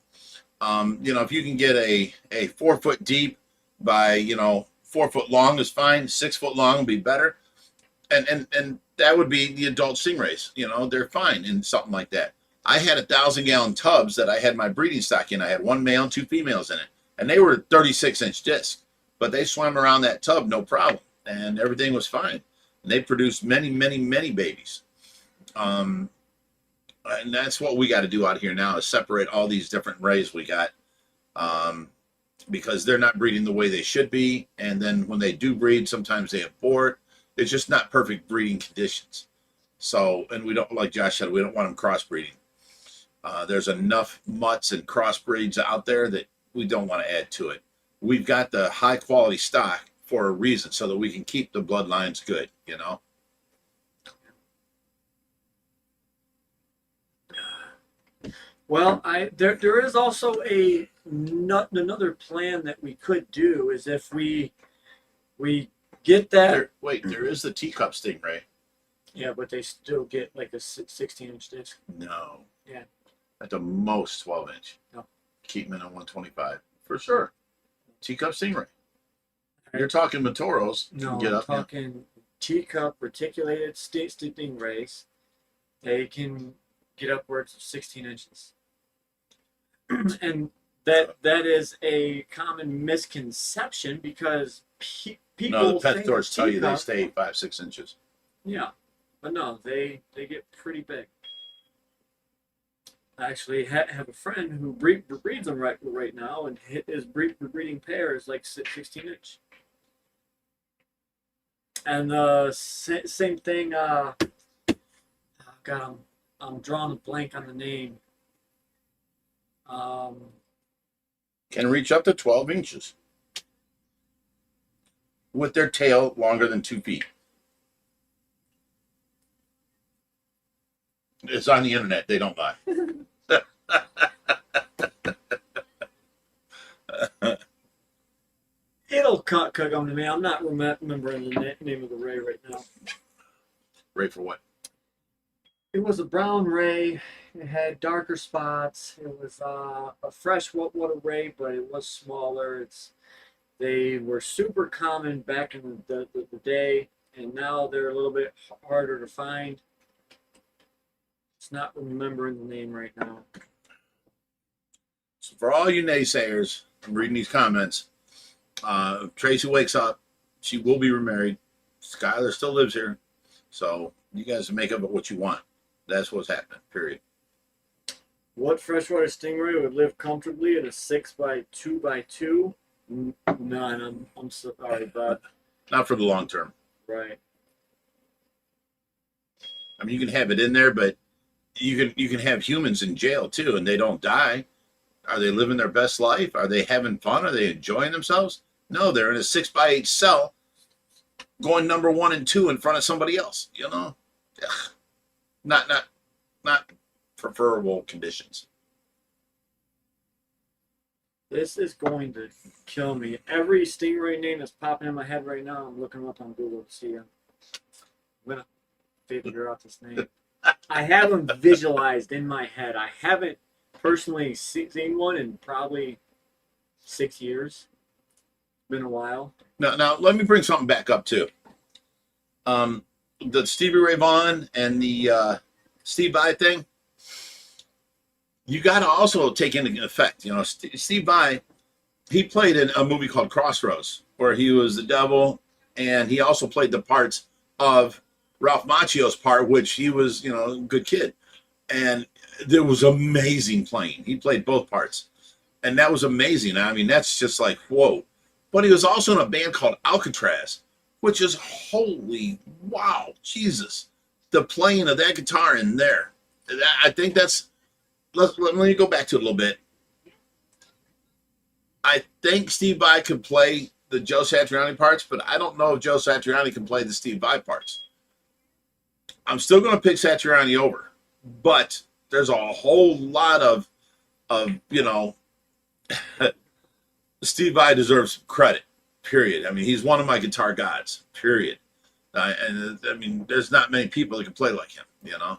if you can get a 4 foot deep by, 4 foot long is fine. 6 foot long would be better. And that would be the adult stingrays. They're fine in something like that. I had 1,000-gallon tubs that I had my breeding stock in. I had 1 male and 2 females in it, and they were 36-inch discs, but they swam around that tub no problem, and everything was fine. And they produced many, many, many babies. And that's what we got to do out here now, is separate all these different rays we got, because they're not breeding the way they should be. And then when they do breed, sometimes they abort. It's just not perfect breeding conditions. So, and we don't, like Josh said, we don't want them crossbreeding. There's enough mutts and crossbreeds out there that we don't want to add to it. We've got the high quality stock for a reason, so that we can keep the bloodlines good, Well, there is also another plan that we could do, is if we get that. There is the teacup stingray. Yeah, but they still get like a 16-inch disc. No. Yeah. At the most 12-inch. No. Keep them in on 125 for sure. Teacup stingray. You're talking Matoros. No, Get I'm up. Yeah. talking teacup reticulated stingrays. They can get upwards of 16 inches. And that is a common misconception, because people No, the pet think stores tell you they teacup- stay 5-6 inches. Yeah, but no, they get pretty big. I actually have a friend who breeds them right now, and his breeding pair is like 16-inch. And same thing. God, I'm drawing a blank on the name. Can reach up to 12 inches. With their tail longer than 2 feet. It's on the internet. They don't lie. It'll come to me. I'm not remembering the name of the ray right now. Ray for what? It was a brown ray. It had darker spots. It was a freshwater ray, but it was smaller. They were super common back in the day, and now they're a little bit harder to find. It's not remembering the name right now. So for all you naysayers, I'm reading these comments. If Tracy wakes up, she will be remarried. Skylar still lives here. So you guys make of it what you want. That's what's happening, period. What freshwater stingray would live comfortably in a 6x2x2? None. I'm sorry, but Not for the long term. right. I mean, you can have it in there, but you can have humans in jail too, and they don't die. Are they living their best life? Are they having fun? Are they enjoying themselves? No, they're in a 6x8 cell, going number 1 and 2 in front of somebody else. You know, ugh. Not preferable conditions. This is going to kill me. Every stingray name that's popping in my head right now, I'm looking them up on Google to see them. I'm gonna figure out this name. I have them visualized in my head. I haven't personally seen one in probably 6 years. Been a while. Now let me bring something back up too. The Stevie Ray Vaughan and the Steve Vai thing. You got to also take into effect, you know, Steve Vai, he played in a movie called Crossroads, where he was the devil, and he also played the parts of Ralph Macchio's part, which he was, you know, a good kid. And there was amazing playing. He played both parts. And that was amazing. I mean, that's just like, whoa. But he was also in a band called Alcatraz, which is holy, wow, Jesus. The playing of that guitar in there. I think that's, let me go back to it a little bit. I think Steve Vai could play the Joe Satriani parts, but I don't know if Joe Satriani can play the Steve Vai parts. I'm still going to pick Satriani over, but there's a whole lot of you know, Steve Vai deserves credit, period. I mean, he's one of my guitar gods, period. And I mean, there's not many people that can play like him, you know?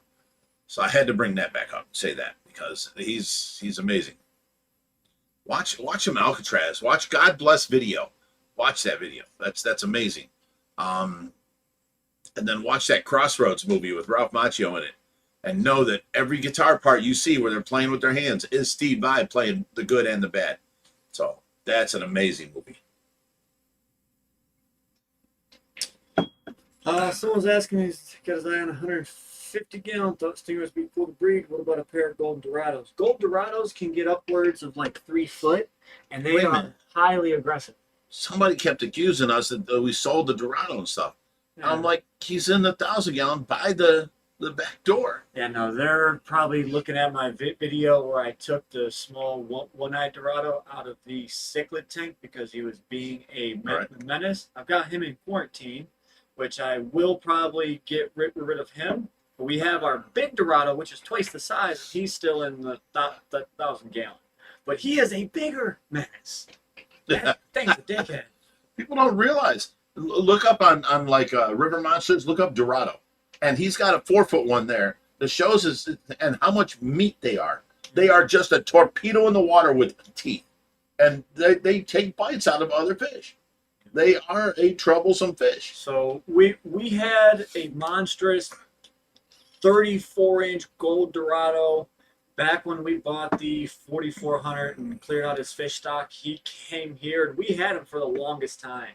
So I had to bring that back up and say that, because he's amazing. Watch him Alcatraz. Watch God Bless video. Watch that video. That's amazing. And then watch that Crossroads movie with Ralph Macchio in it, and know that every guitar part you see where they're playing with their hands is Steve Vai playing the good and the bad. So that's an amazing movie. Someone's asking me, he's got his eye on 150-gallon. Thought stingrays would be cool to breed. What about a pair of golden dorados? Golden dorados can get upwards of like 3 foot, and they Wait a are minute. highly aggressive. Somebody kept accusing us that we sold the Dorado and stuff. And I'm like, he's in the 1,000-gallon by the back door. Yeah, no, they're probably looking at my video where I took the small one-eyed dorado out of the cichlid tank because he was being a menace. I've got him in quarantine, which I will probably get rid of him. But we have our big dorado, which is twice the size. He's still in the 1,000-gallon. But he is a bigger menace. That thing's a dickhead. People don't realize. Look up on like River Monsters. Look up Dorado, and he's got a 4-foot one there that shows us and how much meat they are. They are just a torpedo in the water with teeth, and they take bites out of other fish. They are a troublesome fish. So we had a monstrous 34-inch gold dorado back when we bought the 4400 and cleared out his fish stock. He came here, and we had him for the longest time.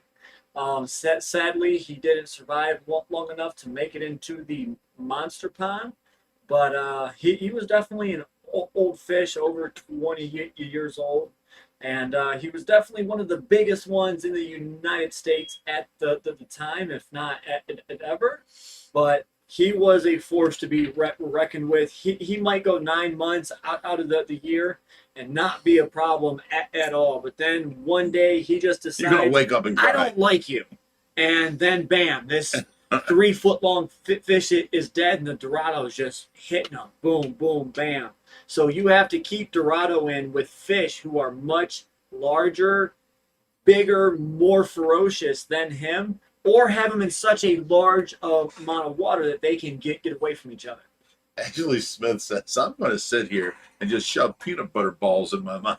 Sadly, he didn't survive long enough to make it into the monster pond, but he was definitely an old fish, over 20 years old, and he was definitely one of the biggest ones in the United States at the time, if not at ever. But he was a force to be reckoned with. He might go 9 months out of the year and not be a problem at all. But then one day he just decides, You're gonna wake up and cry. I don't like you. And then bam, this 3-foot-long fish is dead, and the Dorado is just hitting him. Boom, boom, bam. So you have to keep Dorado in with fish who are much larger, bigger, more ferocious than him, or have them in such a large amount of water that they can get away from each other. Actually, Smith says, I'm going to sit here and just shove peanut butter balls in my mouth.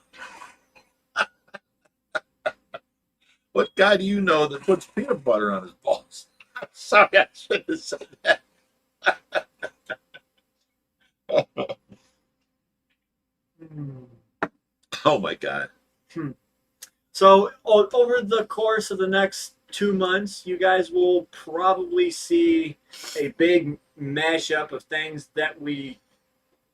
What guy do you know that puts peanut butter on his balls? I'm sorry, I shouldn't have said that. Oh, my God. So over the course of the next 2 months, you guys will probably see a big mashup of things that we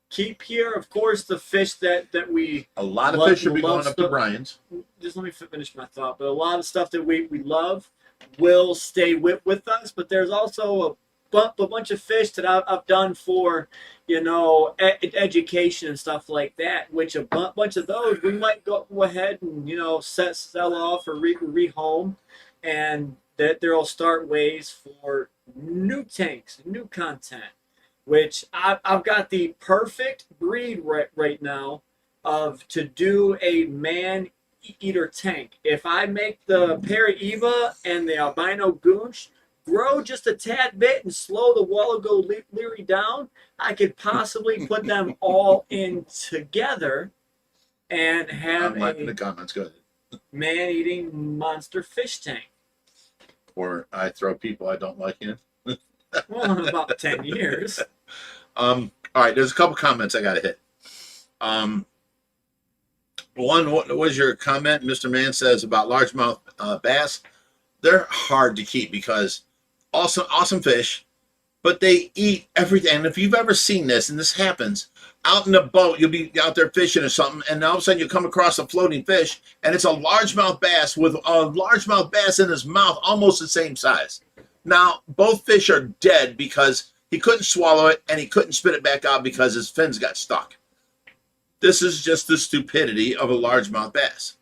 keep here. Of course, the fish that we A lot of Love- fish should be love going up to stuff. Brian's. just let me finish my thought. But a lot of stuff that we love will stay with us. But there's also a bunch of fish that I've done for, education and stuff like that. Which a bunch of those we might go ahead and sell off or rehome, and that there'll start ways for new tanks, new content. Which I've got the perfect breed right now of to do a man eater tank. If I make the Para-Eva and the albino goonch grow just a tad bit and slow the Wallago Leary down, I could possibly put them all in together and have I'm liking a the comments. Go ahead. man-eating monster fish tank. Or I throw people I don't like in. Well, in about 10 years. All right, there's a couple comments I got to hit. One, what was your comment? Mr. Mann says about largemouth bass. They're hard to keep because awesome fish, but they eat everything. And if you've ever seen this, and this happens, out in a boat, you'll be out there fishing or something, and all of a sudden you come across a floating fish, and it's a largemouth bass with a largemouth bass in his mouth, almost the same size. Now, both fish are dead because he couldn't swallow it, and he couldn't spit it back out because his fins got stuck. This is just the stupidity of a largemouth bass.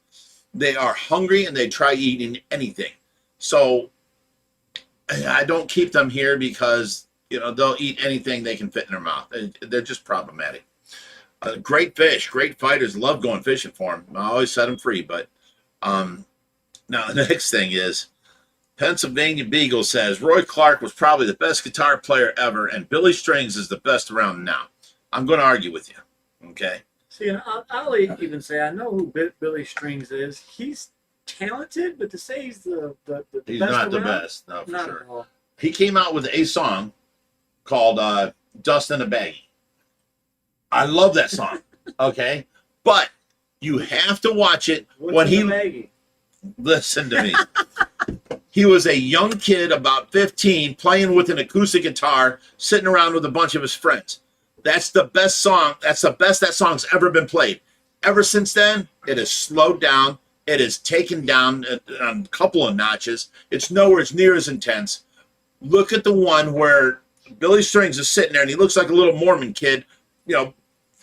They are hungry, and they try eating anything. So I don't keep them here because, they'll eat anything they can fit in their mouth. They're just problematic. Great fish, great fighters. Love going fishing for them. I always set them free. But now the next thing is, Pennsylvania Beagle says, Roy Clark was probably the best guitar player ever, and Billy Strings is the best around now. I'm going to argue with you, okay? See, and I'll even say I know who Billy Strings is. He's talented, but to say he's the He's best not the around, best, no, for not sure. at all. He came out with a song called Dust in a Baggie. I love that song, okay? But you have to watch it What's in the baggie? Listen to me. He was a young kid, about 15, playing with an acoustic guitar, sitting around with a bunch of his friends. That's the best song. That's the best that song's ever been played. Ever since then, it has slowed down. It has taken down a couple of notches. It's nowhere near as intense. Look at the one where Billy Strings is sitting there, and he looks like a little Mormon kid,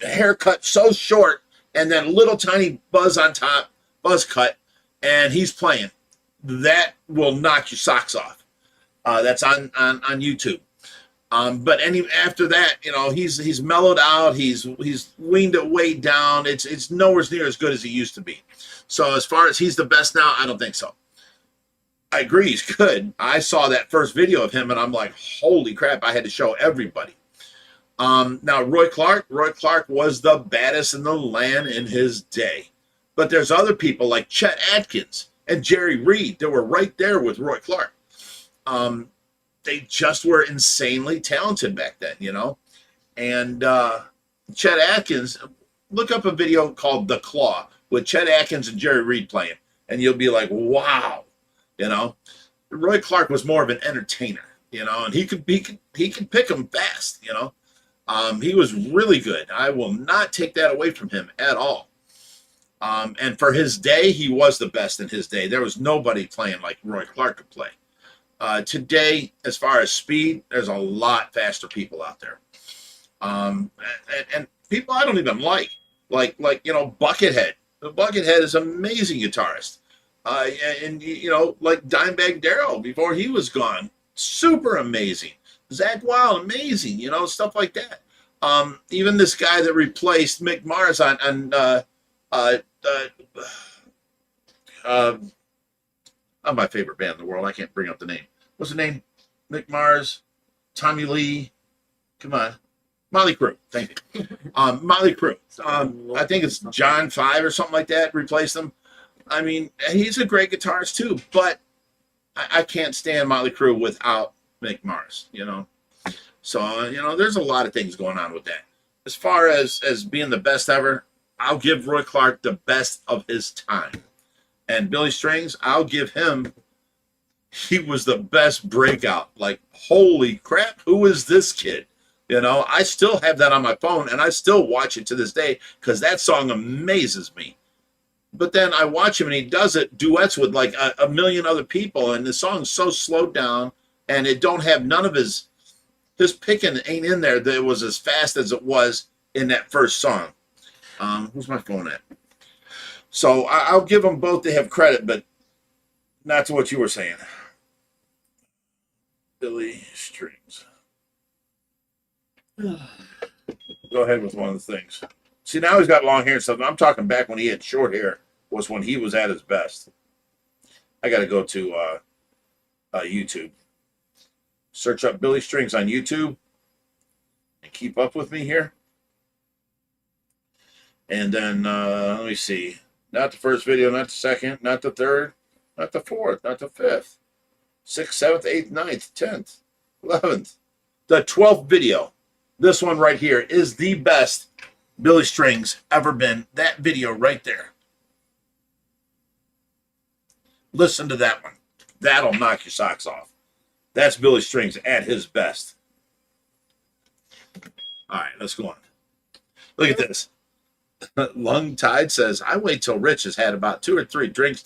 haircut so short, and then a little tiny buzz on top, buzz cut, and he's playing. That will knock your socks off. That's on YouTube. But after that, he's mellowed out. He's weaned it way down. It's nowhere near as good as he used to be. So as far as he's the best now, I don't think so. I agree, he's good. I saw that first video of him, and I'm like, holy crap! I had to show everybody. Now Roy Clark was the baddest in the land in his day. But there's other people like Chet Atkins and Jerry Reed that were right there with Roy Clark. They just were insanely talented back then, And Chet Atkins, look up a video called The Claw with Chet Atkins and Jerry Reed playing, and you'll be like, wow, Roy Clark was more of an entertainer, and he could pick them fast, He was really good. I will not take that away from him at all. And for his day, he was the best in his day. There was nobody playing like Roy Clark could play. Today, as far as speed, there's a lot faster people out there. And people I don't even like Buckethead. The Buckethead is an amazing guitarist. And like Dimebag Darrell before he was gone, super amazing. Zach Wild, amazing, stuff like that. Even this guy that replaced Mick Mars on not my favorite band in the world. I can't bring up the name. What's the name? Mick Mars, Tommy Lee. Come on. Motley Crue. Thank you. Motley Crue. I think it's John 5 or something like that. Replaced him. I mean, he's a great guitarist too, but I can't stand Motley Crue without Mick Mars, So, there's a lot of things going on with that. As far as being the best ever, I'll give Roy Clark the best of his time. And Billy Strings, I'll give him, he was the best breakout. Like, holy crap, who is this kid? You know, I still have that on my phone, and I still watch it to this day because that song amazes me. But then I watch him, and he does it duets with like a million other people, and the song's so slowed down, and it don't have none of his picking ain't in there that it was as fast as it was in that first song. Who's my phone at? So I'll give them both. They have credit, but not to what you were saying. Billy Strings. Go ahead with one of the things. See, now he's got long hair and stuff. I'm talking back when he had short hair was when he was at his best. I got to go to YouTube. Search up Billy Strings on YouTube and keep up with me here. And then, let me see. Not the first video, not the second, not the third, not the fourth, not the fifth, 6th, 7th, 8th, 9th, 10th, 11th. The 12th video. This one right here is the best Billy Strings ever been. That video right there. Listen to that one. That'll knock your socks off. That's Billy Strings at his best. All right, let's go on. Look at this. Lung Tide says, I wait till Rich has had about 2 or 3 drinks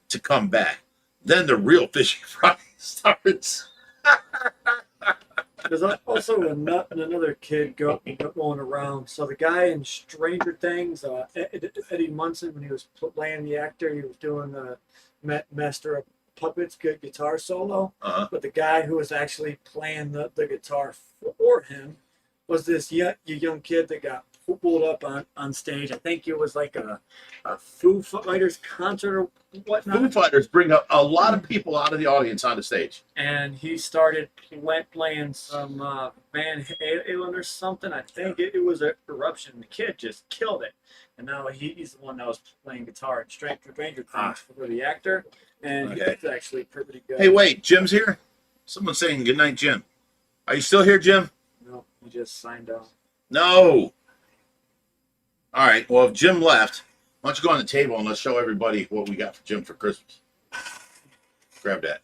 to come back. Then the real Fishy Friday starts. There's also another kid going around. So the guy in Stranger Things, Eddie Munson, when he was playing the actor, he was doing the Master of Puppets guitar solo. But the guy who was actually playing the guitar for him was this young kid that got pulled up on stage. I think it was like a Foo Fighters concert or whatnot. Foo Fighters bring up a lot of people out of the audience on the stage. And he started playing some Van Halen or something. I think it was an Eruption. The kid just killed it. And now he's the one that was playing guitar in Stranger Things for the actor. And it's actually pretty good. Hey, wait, Jim's here? Someone's saying good night, Jim. Are you still here, Jim? No, he just signed off. No. All right, well, if Jim left, why don't you go on the table and let's show everybody what we got for Jim for Christmas. Grab that.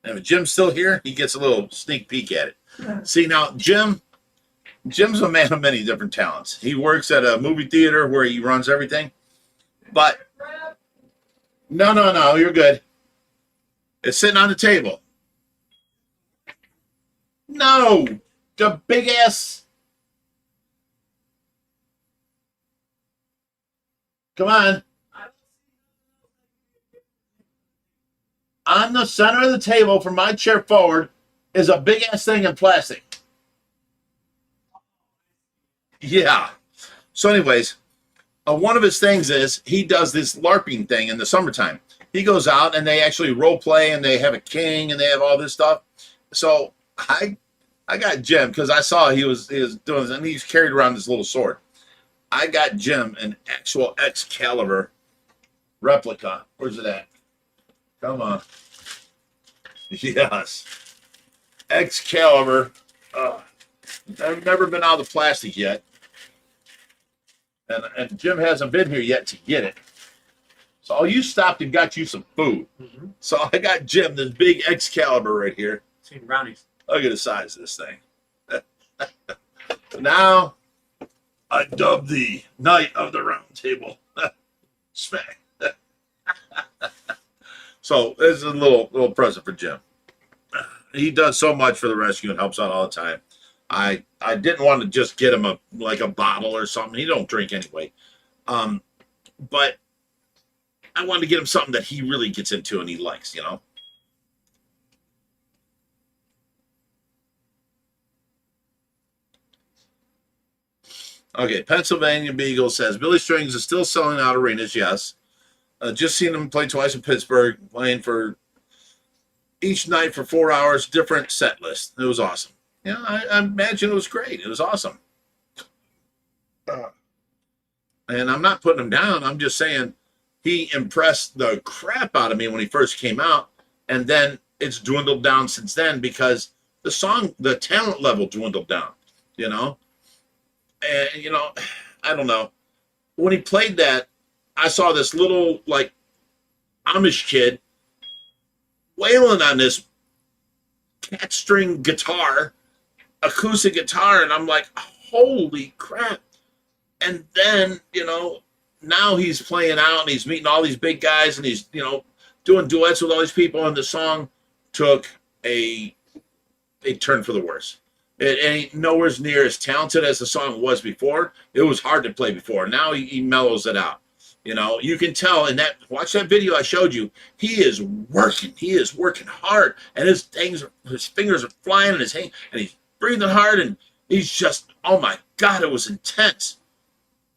And if Jim's still here, he gets a little sneak peek at it. See, now, Jim's a man of many different talents. He works at a movie theater where he runs everything. But, no, you're good. It's sitting on the table. No, the big ass. Come on. On the center of the table from my chair forward is a big ass thing in plastic. Yeah. So anyways, one of his things is he does this LARPing thing in the summertime. He goes out and they actually role play and they have a king and they have all this stuff. So I got Jim because I saw he was doing this and he's carried around this little sword. I got Jim an actual Excalibur replica. Where's it at? Come on. Yes. Excalibur. I've never been out of the plastic yet. And Jim hasn't been here yet to get it. So you stopped and got you some food. Mm-hmm. So I got Jim this big Excalibur right here. Seen brownies. Look at the size of this thing. Now, I dub thee Knight of the Round Table. Smack. So this is a little present for Jim. He does so much for the rescue and helps out all the time. I didn't want to just get him a bottle or something. He don't drink anyway. But I wanted to get him something that he really gets into and he likes, you know. Okay, Pennsylvania Beagle says, Billy Strings is still selling out arenas, yes. Just seen him play twice in Pittsburgh, playing for each night for 4 hours, different set list. It was awesome. Yeah, I imagine it was great. It was awesome. And I'm not putting him down. I'm just saying he impressed the crap out of me when he first came out. And then it's dwindled down since then because the talent level dwindled down, you know? And, you know, I don't know. When he played that, I saw this little, like, Amish kid wailing on this cat string guitar, acoustic guitar, and I'm like, holy crap. And then, now he's playing out and he's meeting all these big guys and he's, doing duets with all these people, and the song took a turn for the worse. It ain't nowhere near as talented as the song was before. It was hard to play before. Now he mellows it out. You can tell in that, watch that video I showed you, he is working. He is working hard, and his fingers are flying in his hand, and he's breathing hard, and he's just, oh my God, it was intense.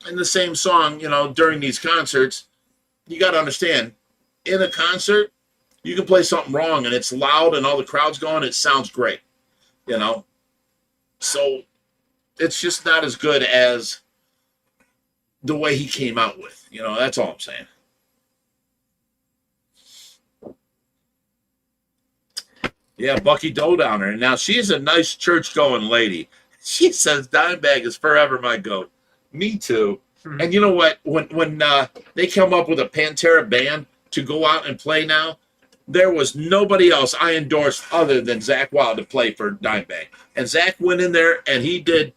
In the same song, during these concerts, you got to understand, in a concert, you can play something wrong, and it's loud, and all the crowd's going, it sounds great, So it's just not as good as the way he came out with. That's all I'm saying. Yeah, Bucky Doe down there. Now, she's a nice church-going lady. She says Dimebag is forever my goat. Me too. Mm-hmm. And you know what? When they come up with a Pantera band to go out and play now, there was nobody else I endorsed other than Zakk Wylde to play for Dimebag. And Zakk went in there and he did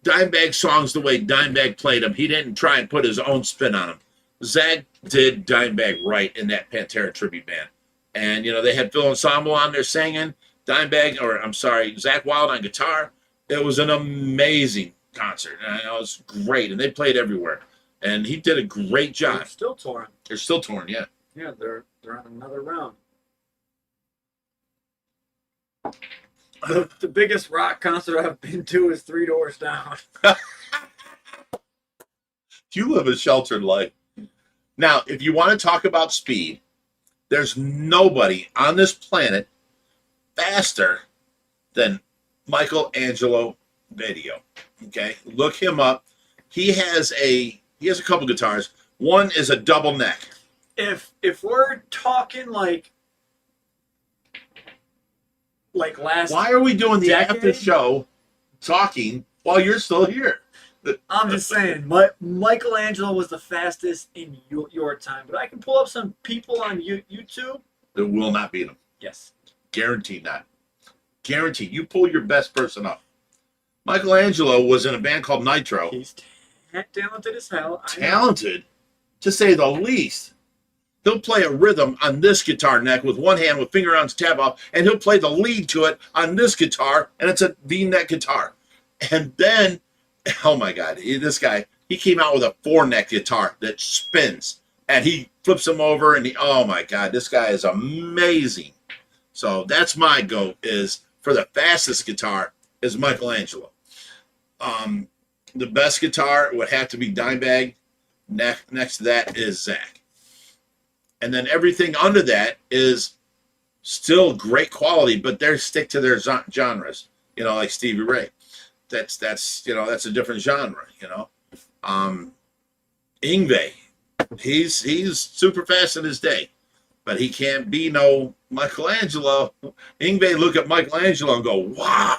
Dimebag songs the way Dimebag played them. He didn't try and put his own spin on them. Zakk did Dimebag right in that Pantera tribute band. And, they had Phil Ensemble on there singing, Zakk Wylde on guitar. It was an amazing concert. And it was great. And they played everywhere. And he did a great job. They're still touring. They're still touring, yeah. Yeah, they're on another round. The biggest rock concert I've been to is 3 Doors Down. You live a sheltered life. Now, if you want to talk about speed, there's nobody on this planet faster than Michelangelo Video. Okay, look him up. He has a couple guitars. One is a double neck. If we're talking like last, why are we doing the decade? after show talking while you're still here? I'm just saying, Michelangelo was the fastest in your time, but I can pull up some people on YouTube. That will not beat him. Yes, guaranteed not. Guaranteed. You pull your best person up. Michelangelo was in a band called Nitro. He's talented as hell. Talented, to say the least. He'll play a rhythm on this guitar neck with one hand with finger on the tab off, and he'll play the lead to it on this guitar, and it's a V-neck guitar. And then, oh my God, this guy, he came out with a 4-neck guitar that spins, and he flips them over, and oh my God, this guy is amazing. So that's my goat, is for the fastest guitar is Michelangelo. The best guitar would have to be Dimebag. Next to that is Zakk. And then everything under that is still great quality, but they stick to their genres, like Stevie Ray. That's a different genre, Yngwie, he's super fast in his day, but he can't be no Michelangelo. Yngwie look at Michelangelo and go, wow.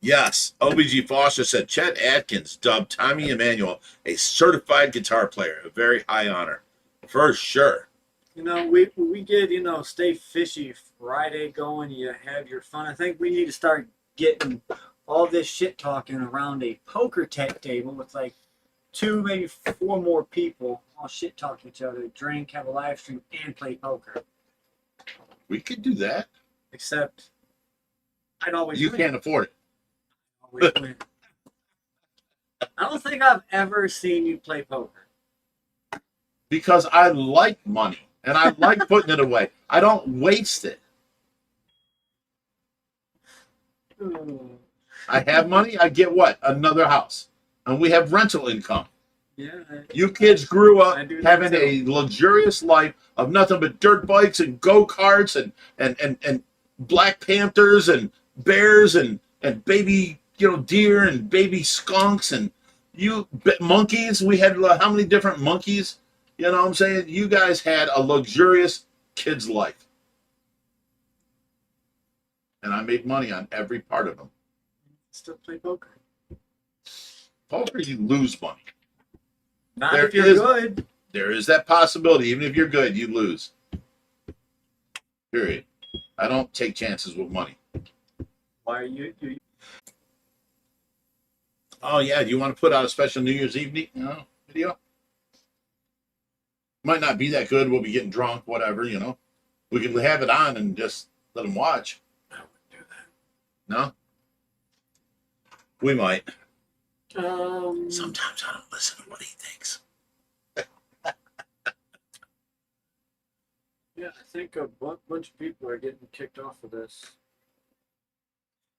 Yes, OBG Foster said Chet Atkins dubbed Tommy Emmanuel a certified guitar player, a very high honor, for sure. We get Stay Fishy Friday going. You have your fun. I think we need to start getting all this shit talking around a poker table with like 2, maybe 4 more people, all shit talk each other, drink, have a live stream, and play poker. We could do that. Except I'd always you win. Can't afford it. Always win. I don't think I've ever seen you play poker. Because I like money and I like putting it away. I don't waste it. I have money, I get what? Another house. And we have rental income. Yeah. You kids grew up having too. a luxurious life of nothing but dirt bikes and go-karts and Black Panthers and bears and baby, deer and baby skunks and monkeys. We had how many different monkeys? You know what I'm saying? You guys had a luxurious kid's life. And I made money on every part of them. Still play poker. Poker, you lose money. Not There if you're is- good. There is that possibility. Even if you're good, you lose. Period. I don't take chances with money. Why are you Oh yeah, do you want to put out a special New Year's Eve video? Might not be that good. We'll be getting drunk, whatever, you know. We could have it on and just let them watch. I wouldn't do No? We might. that. Sometimes I don't listen to what he thinks. Yeah, I think a bunch of people are getting kicked off of this.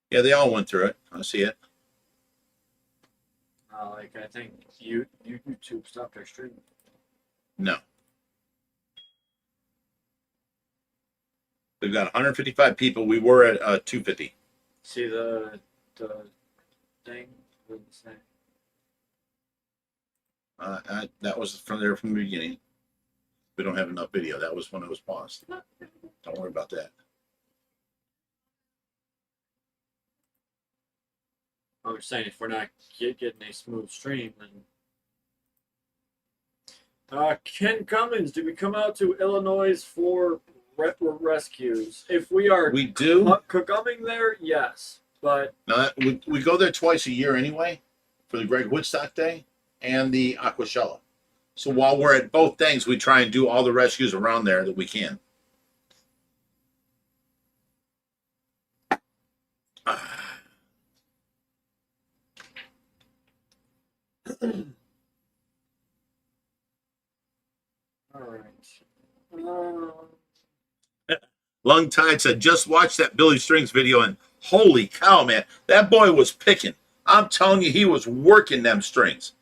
Yeah, they all went through it. I see it. Like I think YouTube stopped their stream. No. We've got 155 people. We were at 250. See the thing. What did it say? That was from there from the beginning. We don't have enough video. That was when it was paused. Don't worry about that. I was saying if we're not getting a smooth stream, then. Ken Cummins, did we come out to Illinois for rescues? If we are We do. coming there, yes. But Now, we go there twice a year anyway for the Greg Woodstock Day and the Aquashella. So while we're at both things, we try and do all the rescues around there that we can. all right. Lung Tide said, just watch that Billy Strings video and holy cow, man, that boy was picking. I'm telling you, he was working them strings.